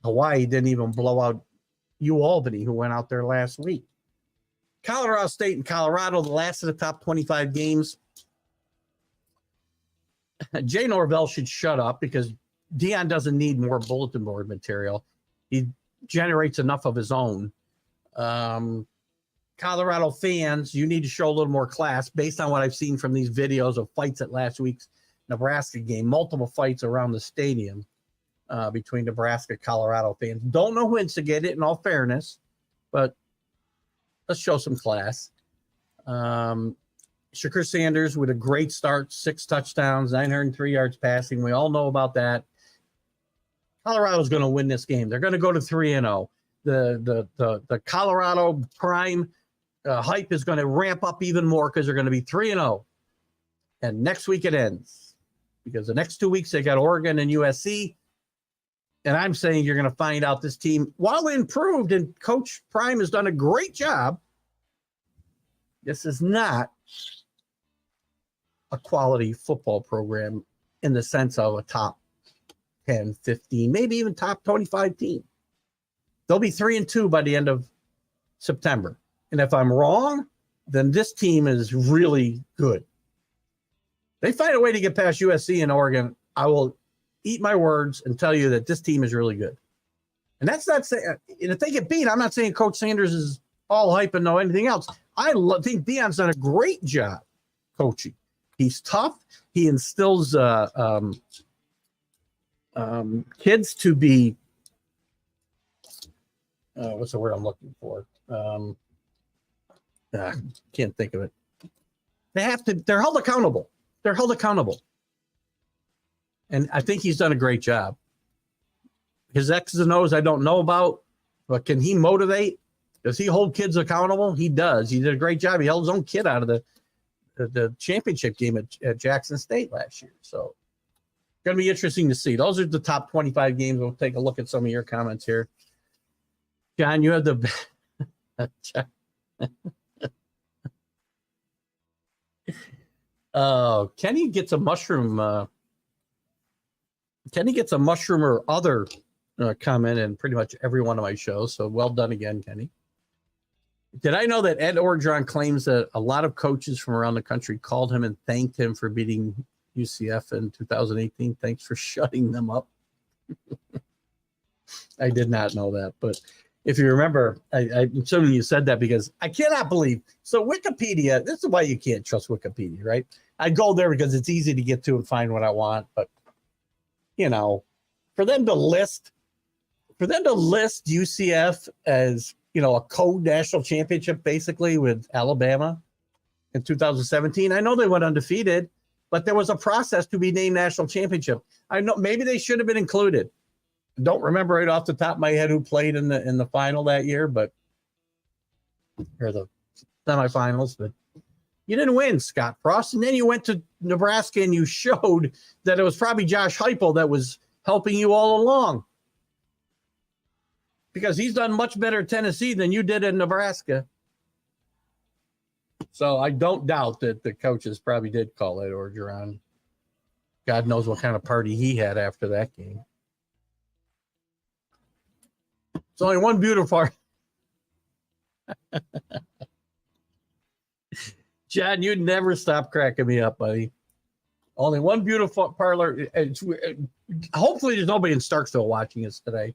Hawaii didn't even blow out UAlbany, who went out there last week. Colorado State and Colorado, the last of the top 25 games. Jay Norvell should shut up because Dion doesn't need more bulletin board material. He generates enough of his own. Colorado fans, you need to show a little more class based on what I've seen from these videos of fights at last week's Nebraska game. Multiple fights around the stadium between Nebraska, Colorado fans. Don't know who instigated it, in all fairness, but let's show some class. Shakur Sanders with a great start, 6 touchdowns, 903 yards passing. We all know about that. Colorado's going to win this game. They're going to go to 3-0. The Colorado Prime hype is going to ramp up even more because they're going to be 3-0. And next week it ends because the next 2 weeks they got Oregon and USC. And I'm saying you're going to find out this team, while improved, and Coach Prime has done a great job, this is not a quality football program in the sense of a top 10, 15, maybe even top 25 team. They'll be 3-2 by the end of September. And if I'm wrong, then this team is really good. They find a way to get past USC and Oregon, I will eat my words and tell you that this team is really good. And that's not saying, and if they get beat, I'm not saying Coach Sanders is all hype and no anything else. I think Dion's done a great job coaching. He's tough. He instills kids to be, what's the word I'm looking for? Can't think of it. They're held accountable. They're held accountable. And I think he's done a great job. His X's and O's I don't know about, but can he motivate? Does he hold kids accountable? He does. He did a great job. He held his own kid out of the championship game at Jackson State last year. So Going to be interesting to see. Those are the top 25 games. We'll take a look at some of your comments here. John, you have the... Kenny gets a mushroom. Kenny gets a mushroom or other comment in pretty much every one of my shows. So well done again, Kenny. Did I know that Ed Orgeron claims that a lot of coaches from around the country called him and thanked him for beating UCF in 2018? Thanks for shutting them up. I did not know that, but if you remember, I'm assuming you said that because I cannot believe. So Wikipedia, this is why you can't trust Wikipedia, right? I go there because it's easy to get to and find what I want, but you know, for them to list UCF as, you know, a co-national championship basically with Alabama in 2017. I know they went undefeated, but there was a process to be named national championship. I know maybe they should have been included. Don't remember right off the top of my head who played in the final that year, or the semifinals, but you didn't win, Scott Frost. And then you went to Nebraska and you showed that it was probably Josh Heupel that was helping you all along, because he's done much better at Tennessee than you did in Nebraska. So I don't doubt that the coaches probably did call Ed Orgeron. God knows what kind of party he had after that game. It's only one beautiful. John, you'd never stop cracking me up, buddy. Only one beautiful parlor. Hopefully there's nobody in Starksville watching us today.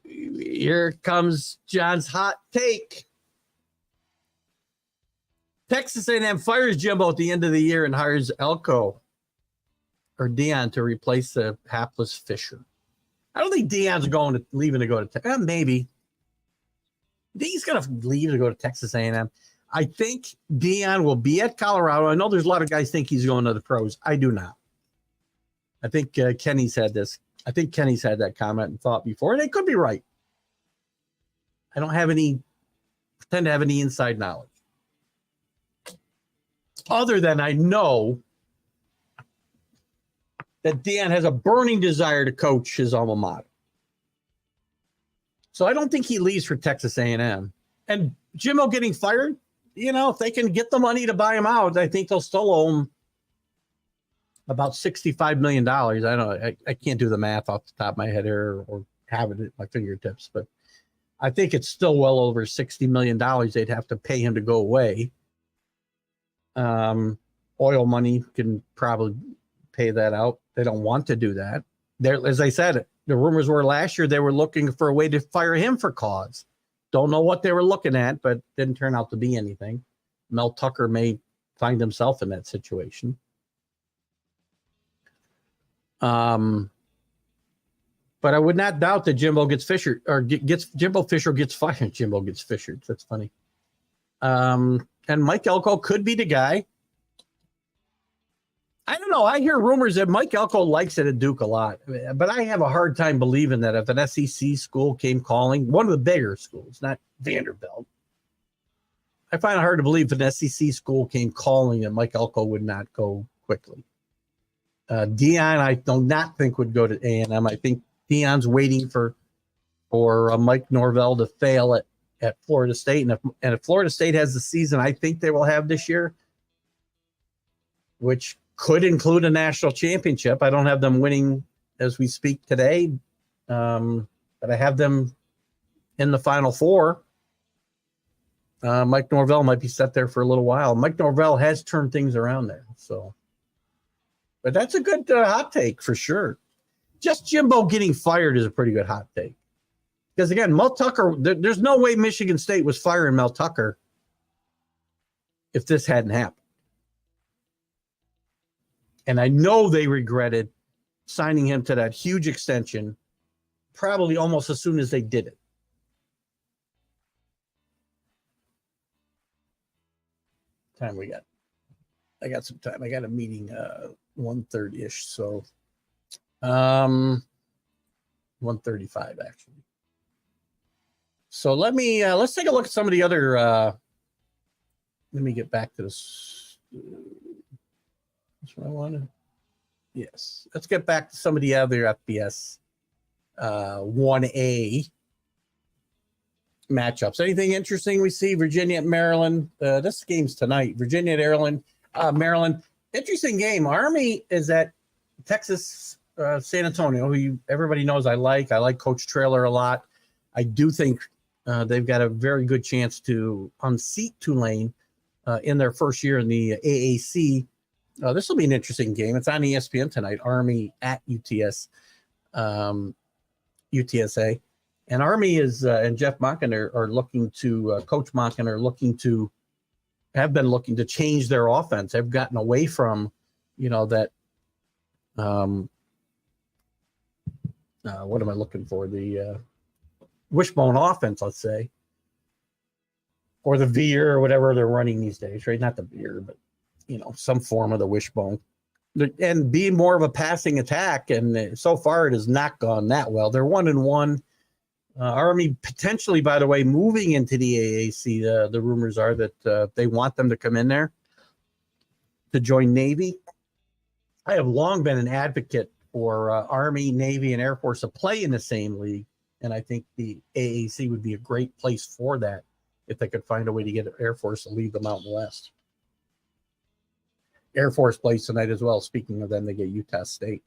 Here comes John's hot take. Texas A&M fires Jimbo at the end of the year and hires Elko or Dion to replace the hapless Fisher. I don't think Dion's leaving to go to Texas. Maybe. He's going to leave to go to Texas A&M. I think Dion will be at Colorado. I know there's a lot of guys think he's going to the pros. I do not. I think Kenny's had this. I think Kenny's had that comment and thought before, and they could be right. I don't pretend to have any inside knowledge. Other than I know that Dion has a burning desire to coach his alma mater. So I don't think he leaves for Texas A&M. And Jimbo getting fired, you know, if they can get the money to buy him out, I think they'll still owe him about $65 million. I can't do the math off the top of my head here or have it at my fingertips, but I think it's still well over $60 million they'd have to pay him to go away. Oil money can probably pay that out. They don't want to do that. As I said, the rumors were last year they were looking for a way to fire him for cause. Don't know what they were looking at, but didn't turn out to be anything. Mel Tucker may find himself in that situation. But I would not doubt that Jimbo gets Fisher or Jimbo Fisher gets fired. Jimbo gets Fisher. That's funny. And Mike Elko could be the guy. I don't know. I hear rumors that Mike Elko likes it at Duke a lot, but I have a hard time believing that if an SEC school came calling, one of the bigger schools, not Vanderbilt, I find it hard to believe if an SEC school came calling that Mike Elko would not go quickly. Dion, I do not think would go to A&M. I think Dion's waiting for Mike Norvell to fail at Florida State, and if Florida State has the season I think they will have this year, which could include a national championship. I don't have them winning as we speak today, but I have them in the Final Four. Mike Norvell might be set there for a little while. Mike Norvell has turned things around there, so. But that's a good hot take for sure. Just Jimbo getting fired is a pretty good hot take. Because, again, Mel Tucker, there's no way Michigan State was firing Mel Tucker if this hadn't happened. And I know they regretted signing him to that huge extension probably almost as soon as they did it. Time we got. I got some time. I got a meeting 1:30-ish, so 1:35 actually. So let's take a look at some of the other let me get back to this. That's what I wanted. Yes. Let's get back to some of the other FBS 1A matchups. Anything interesting we see? Virginia at Maryland. This game's tonight. Virginia at Maryland. Interesting game. Army is at Texas San Antonio, who everybody knows I like. I like Coach Traylor a lot. I do think they've got a very good chance to unseat Tulane in their first year in the AAC. This will be an interesting game. It's on ESPN tonight. Army at UTSA. And Army is and Jeff Monken are looking to Coach Monken have been looking to change their offense. They've gotten away from, that. What am I looking for? The wishbone offense, let's say, or the veer or whatever they're running these days, right? Not the veer, but some form of the wishbone, and be more of a passing attack. And so far, it has not gone that well. They're 1-1. Army potentially, by the way, moving into the AAC. The rumors are that they want them to come in there to join Navy. I have long been an advocate for Army, Navy, and Air Force to play in the same league, and I think the AAC would be a great place for that if they could find a way to get Air Force to leave the Mountain West. Air Force plays tonight as well. Speaking of them, they get Utah State.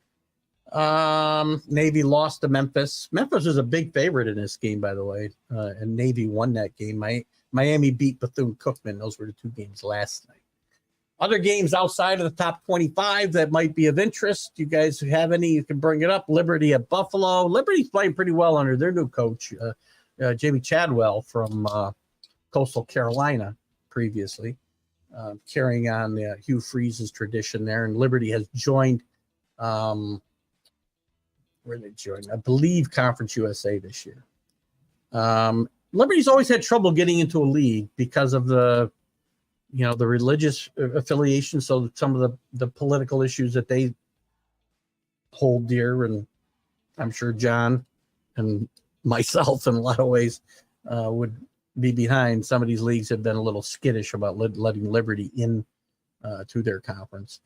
Navy lost to Memphis. Memphis was a big favorite in this game, by the way, and Navy won that game. Miami beat Bethune-Cookman. Those were the two games last night. Other games outside of the top 25 that might be of interest. You guys have any? You can bring it up. Liberty at Buffalo. Liberty's playing pretty well under their new coach, Jamie Chadwell from Coastal Carolina previously, carrying on Hugh Freeze's tradition there. And Liberty has joined, where they joined? I believe Conference USA this year. Liberty's always had trouble getting into a league because of the religious affiliation. So some of the political issues that they hold dear, and I'm sure John and myself in a lot of ways would be behind. Some of these leagues have been a little skittish about letting Liberty in to their conference.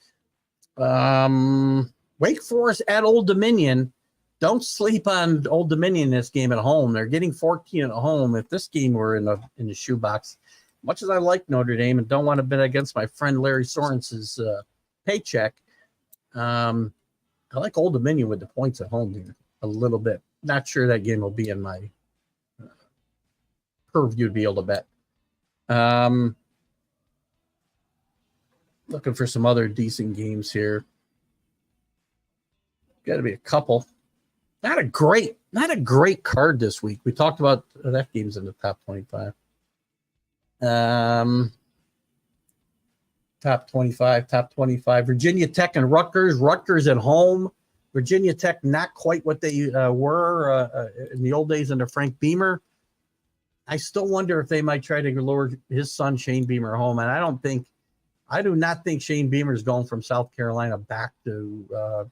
Wake Forest at Old Dominion. Don't sleep on Old Dominion in this game at home. They're getting 14 at home. If this game were in the shoebox, much as I like Notre Dame and don't want to bet against my friend Larry Sorensen's paycheck, I like Old Dominion with the points at home here a little bit. Not sure that game will be in my purview to be able to bet. Looking for some other decent games here. Got to be a couple. Not a great card this week. We talked about that game's in the top 25. Top 25. Virginia Tech and Rutgers. Rutgers at home. Virginia Tech not quite what they were in the old days under Frank Beamer. I still wonder if they might try to lure his son Shane Beamer home, and I do not think Shane Beamer is going from South Carolina back to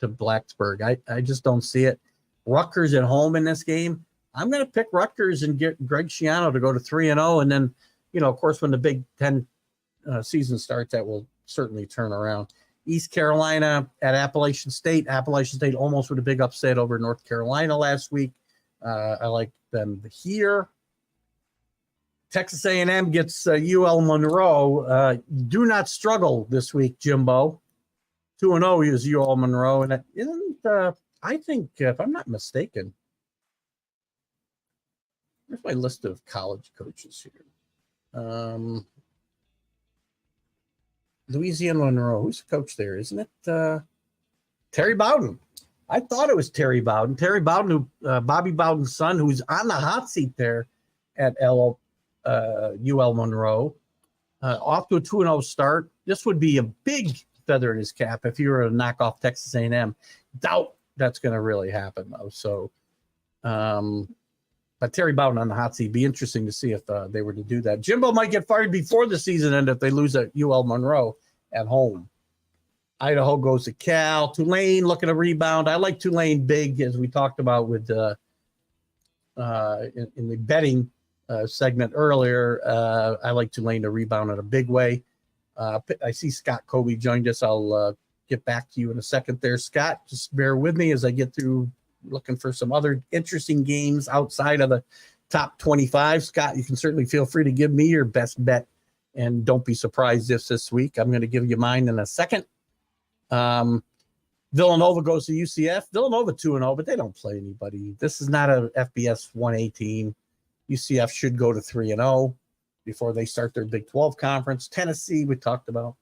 Blacksburg. I just don't see it. Rutgers at home in this game. I'm going to pick Rutgers and get Greg Schiano to go to 3-0. And then, of course, when the Big Ten season starts, that will certainly turn around. East Carolina at Appalachian State. Appalachian State almost with a big upset over North Carolina last week. I like them here. Texas A&M gets UL Monroe. Do not struggle this week, Jimbo. 2-0 is UL Monroe. And it isn't, I think, if I'm not mistaken, here's my list of college coaches here. Louisiana Monroe. Who's the coach there? Isn't it Terry Bowden? I thought it was Terry Bowden. Terry Bowden, Bobby Bowden's son, who's on the hot seat there at UL Monroe. Off to a 2-0 start. This would be a big feather in his cap if you were to knock off Texas A&M. Doubt that's going to really happen, though. So, but Terry Bowden on the hot seat. Be interesting to see if they were to do that. Jimbo might get fired before the season end if they lose at UL Monroe at home. Idaho goes to Cal. Tulane looking to rebound. I like Tulane big, as we talked about with in the betting segment earlier. I like Tulane to rebound in a big way. I see Scott Kobe joined us. I'll get back to you in a second there, Scott. Just bear with me as I get through looking for some other interesting games outside of the top 25. Scott, you can certainly feel free to give me your best bet, and don't be surprised if this week. I'm going to give you mine in a second. Villanova goes to UCF. Villanova 2-0, but they don't play anybody. This is not a FBS 1A team. UCF should go to 3-0 before they start their Big 12 conference. Tennessee, we talked about.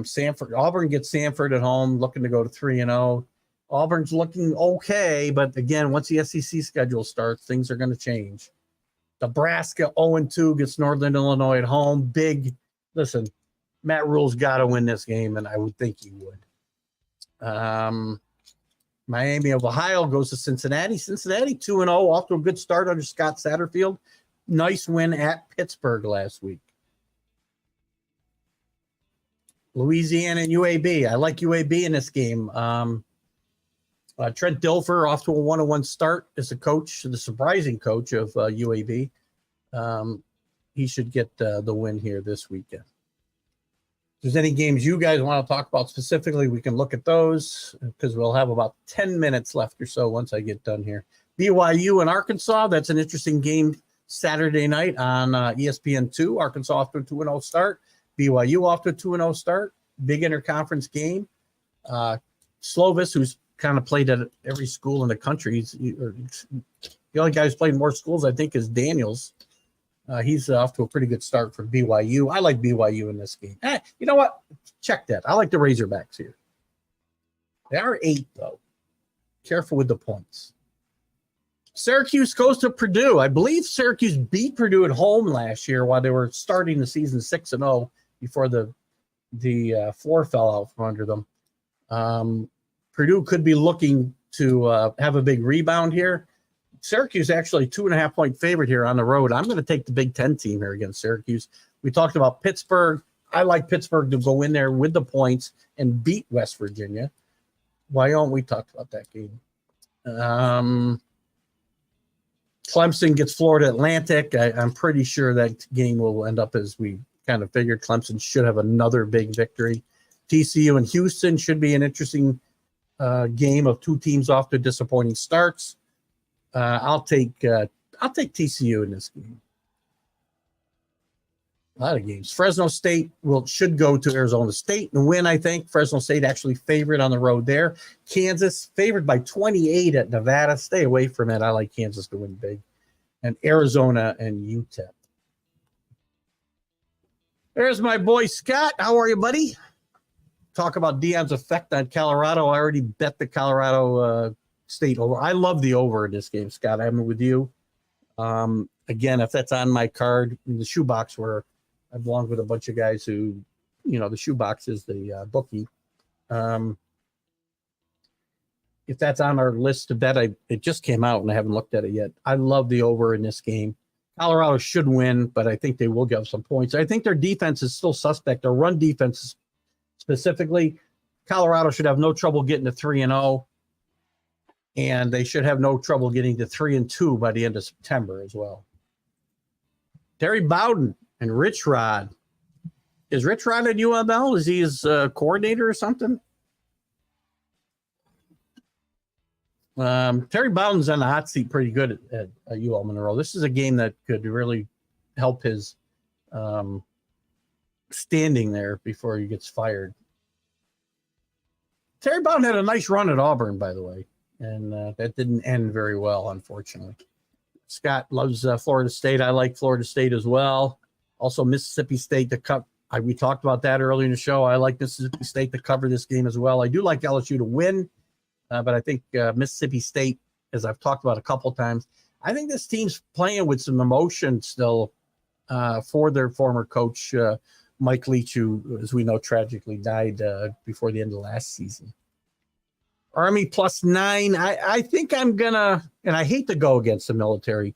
Sanford, Auburn gets Sanford at home, looking to go to 3-0. Auburn's looking okay, but again, once the SEC schedule starts, things are going to change. Nebraska 0-2 gets Northern Illinois at home. Big, listen, Matt Rule's got to win this game, and I would think he would. Miami of Ohio goes to Cincinnati. Cincinnati 2-0, off to a good start under Scott Satterfield. Nice win at Pittsburgh last week. Louisiana and UAB. I like UAB in this game. Trent Dilfer off to a 1-1 start as a coach, the surprising coach of UAB. He should get the win here this weekend. If there's any games you guys want to talk about specifically, we can look at those because we'll have about 10 minutes left or so once I get done here. BYU and Arkansas, that's an interesting game Saturday night on ESPN2. Arkansas off to a 2-0 start. BYU off to a 2-0 start. Big interconference game. Slovis, who's kind of played at every school in the country. The only guy who's played more schools, I think, is Daniels. He's off to a pretty good start for BYU. I like BYU in this game. You know what? Check that. I like the Razorbacks here. They are 8, though. Careful with the points. Syracuse goes to Purdue. I believe Syracuse beat Purdue at home last year while they were starting the season 6-0 before the floor fell out from under them. Purdue could be looking to have a big rebound here. Syracuse actually 2.5-point favorite here on the road. I'm going to take the Big Ten team here against Syracuse. We talked about Pittsburgh. I like Pittsburgh to go in there with the points and beat West Virginia. Wyoming, we talked about that game. Clemson gets Florida Atlantic. I'm pretty sure that game will end up as we kind of figured. Clemson should have another big victory. TCU and Houston should be an interesting game of two teams off to disappointing starts. I'll take TCU in this game. A lot of games. Fresno State should go to Arizona State and win, I think. Fresno State actually favored on the road there. Kansas favored by 28 at Nevada. Stay away from it. I like Kansas to win big. And Arizona and UTEP. There's my boy Scott. How are you, buddy? Talk about Dion's effect on Colorado. I already bet the Colorado State over. I love the over in this game, Scott. I'm with you. Again, if that's on my card in the shoebox where I belong with a bunch of guys who, the shoebox is the bookie. If that's on our list to bet, it just came out and I haven't looked at it yet. I love the over in this game. Colorado should win, but I think they will give some points. I think their defense is still suspect. Their run defense specifically, Colorado should have no trouble getting to 3-0. And they should have no trouble getting to 3-2 by the end of September as well. Terry Bowden and Rich Rod. Is Rich Rod at UML? Is he his coordinator or something? Terry Bowden's on the hot seat pretty good at UL Monroe. This is a game that could really help his standing there before he gets fired. Terry Bowden had a nice run at Auburn, by the way. And that didn't end very well, unfortunately. Scott loves Florida State. I like Florida State as well. Also, Mississippi State to cover. We talked about that earlier in the show. I like Mississippi State to cover this game as well. I do like LSU to win, but I think Mississippi State, as I've talked about a couple times, I think this team's playing with some emotion still for their former coach, Mike Leach, who, as we know, tragically died before the end of last season. Army +9. I think I'm gonna, and I hate to go against the military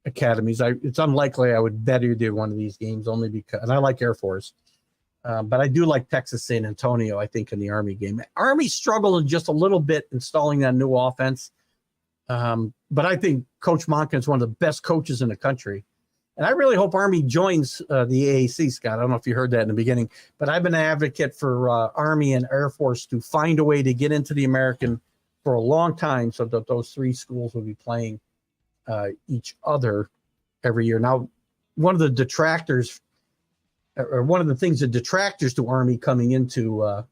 academies. It's unlikely I would bet either one of these games only because, and I like Air Force, but I do like Texas San Antonio. I think in the Army game, Army struggled just a little bit installing that new offense, but I think Coach Monken is one of the best coaches in the country, And I really hope Army joins the AAC, Scott. I don't know if you heard that in the beginning, but I've been an advocate for Army and Air Force to find a way to get into the American for a long time so that those three schools will be playing each other every year. Now, one of the detractors, or one of the things that detractors to Army coming into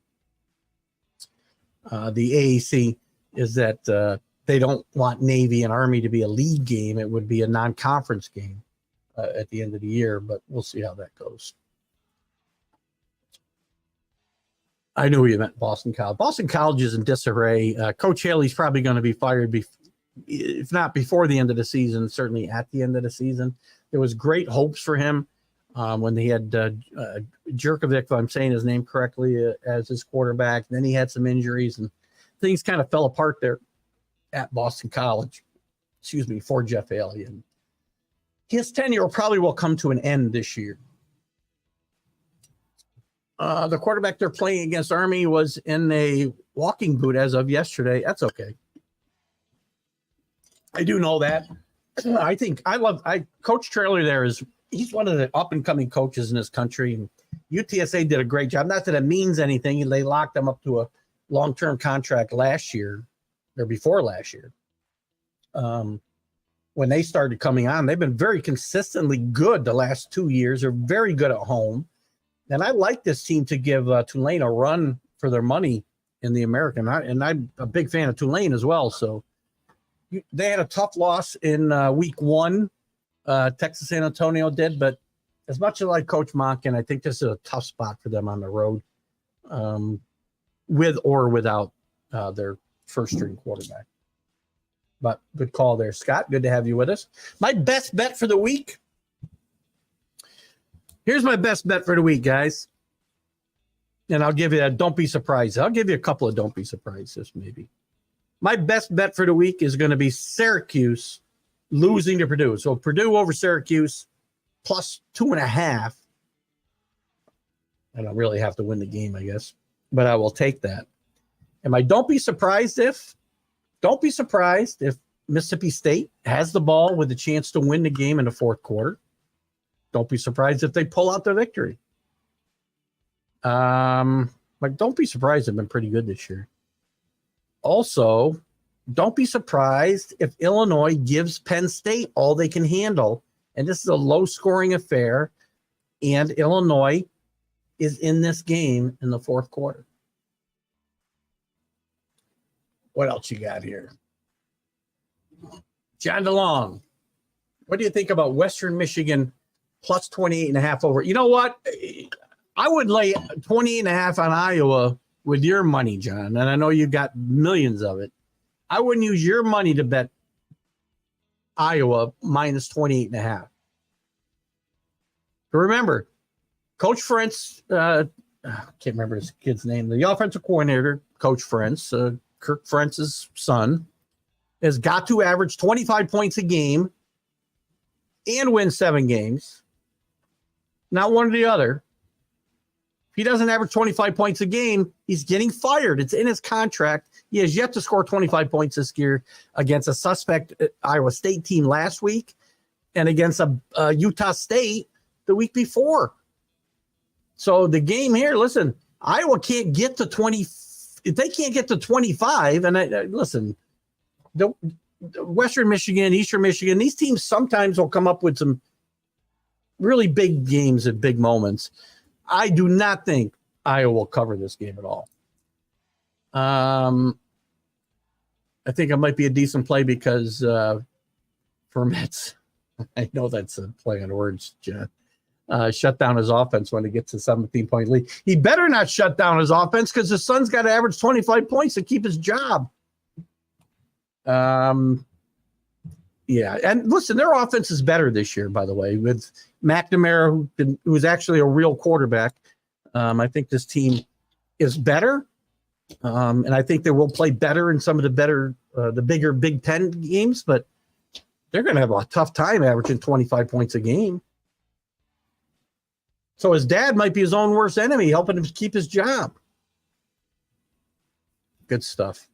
the AAC is that they don't want Navy and Army to be a league game. It would be a non-conference game at the end of the year, but we'll see how that goes. I knew you meant Boston College. Boston College is in disarray. Coach Haley's probably going to be fired, if not before the end of the season, certainly at the end of the season. There was great hopes for him when they had Jerkovic, if I'm saying his name correctly, as his quarterback. Then he had some injuries, and things kind of fell apart there at Boston College, for Jeff Haley. And his tenure probably will come to an end this year. The quarterback they're playing against Army was in a walking boot as of yesterday. That's okay. I do know that. Coach Traylor there he's one of the up and coming coaches in this country. And UTSA did a great job. Not that it means anything. They locked him up to a long-term contract last year or before last year. When they started coming on, they've been very consistently good the last 2 years. They're very good at home. And I like this team to give Tulane a run for their money in the American. And I'm a big fan of Tulane as well. So they had a tough loss in week 1. Texas San Antonio did. But as much as I like Coach Monken, I think this is a tough spot for them on the road, with or without their first-string quarterback. But good call there, Scott. Good to have you with us. My best bet for the week. Here's my best bet for the week, guys. And I'll give you a don't be surprised. I'll give you a couple of don't be surprises, maybe. My best bet for the week is going to be Syracuse losing to Purdue. So Purdue over Syracuse plus 2.5. I don't really have to win the game, I guess. But I will take that. And don't be surprised if Mississippi State has the ball with a chance to win the game in the fourth quarter. Don't be surprised if they pull out the victory. But don't be surprised. They've been pretty good this year. Also, don't be surprised if Illinois gives Penn State all they can handle. And this is a low-scoring affair. And Illinois is in this game in the fourth quarter. What else you got here? John DeLong, what do you think about Western Michigan plus 28.5 over? You know what? I would lay 28.5 on Iowa with your money, John. And I know you got millions of it. I wouldn't use your money to bet Iowa minus 28.5. But remember, Coach Frentz, I can't remember his kid's name, the offensive coordinator, Coach Frentz, Kirk Frentz's son, has got to average 25 points a game and win 7 games. Not one or the other. If he doesn't average 25 points a game, he's getting fired. It's in his contract. He has yet to score 25 points this year against a suspect Iowa State team last week and against a Utah State the week before. So the game here, listen, Iowa can't get to 20. If they can't get to 25, and listen, the Western Michigan, Eastern Michigan, these teams sometimes will come up with some really big games at big moments. I do not think Iowa will cover this game at all. I think it might be a decent play because Vermett's, I know that's a play on words, John, shut down his offense when he gets a 17-point lead. He better not shut down his offense because his son's got to average 25 points to keep his job. Yeah, and listen, their offense is better this year, by the way, with McNamara, who's actually a real quarterback. I think this team is better, and I think they will play better in some of the bigger Big Ten games, but they're going to have a tough time averaging 25 points a game. So his dad might be his own worst enemy, helping him keep his job. Good stuff.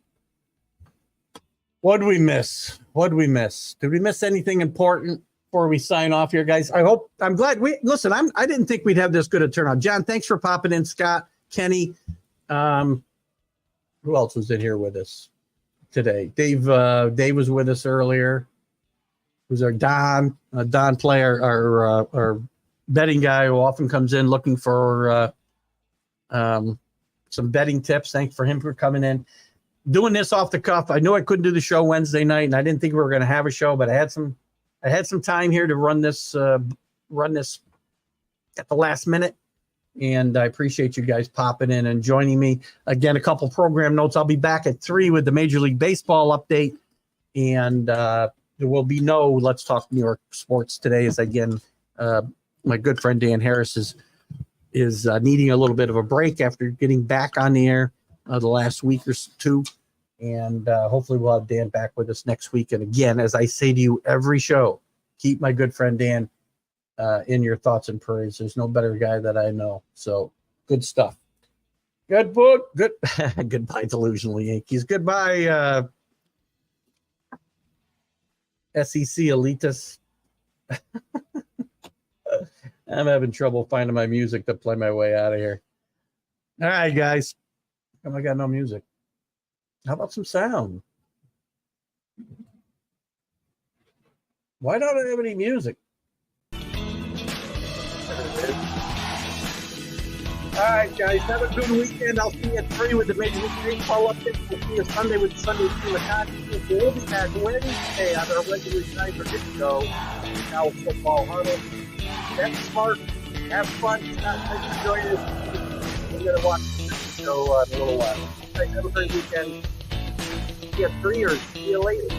What did we miss? Did we miss anything important? before we sign off here, guys. I'm glad I didn't think we'd have this good a turnout. John, thanks for popping in. Scott, Kenny, who else was in here with us today? Dave was with us earlier. Who's our Don player, our betting guy who often comes in looking for some betting tips. Thanks for him for coming in. Doing this off the cuff. I knew I couldn't do the show Wednesday night, and I didn't think we were going to have a show, but I had some time here to run this at the last minute. And I appreciate you guys popping in and joining me. Again, a couple program notes. I'll be back at 3 with the Major League Baseball update. And there will be no Let's Talk New York Sports today, as again, my good friend Dan Harris is needing a little bit of a break after getting back on the air the last week or two. And hopefully we'll have Dan back with us next week. And again, as I say to you every show, keep my good friend Dan in your thoughts and prayers. There's no better guy that I know. So good stuff. Good book. Good. Goodbye, delusional Yankees. Goodbye, SEC elitists. I'm having trouble finding my music to play my way out of here. All right, guys. I got no music. How about some sound? Why don't I have any music? All right, guys. Have a good weekend. I'll see you at 3 with the Major League Baseball update. We'll see you Sunday with the Sunday Team of Consciousness. We'll be back Wednesday on our regular time for this show. Now football huddle. That's smart. Have fun. Thanks for joining us. We're going to watch the show in a little while. All right, have a great weekend. See you at 3 or see you later.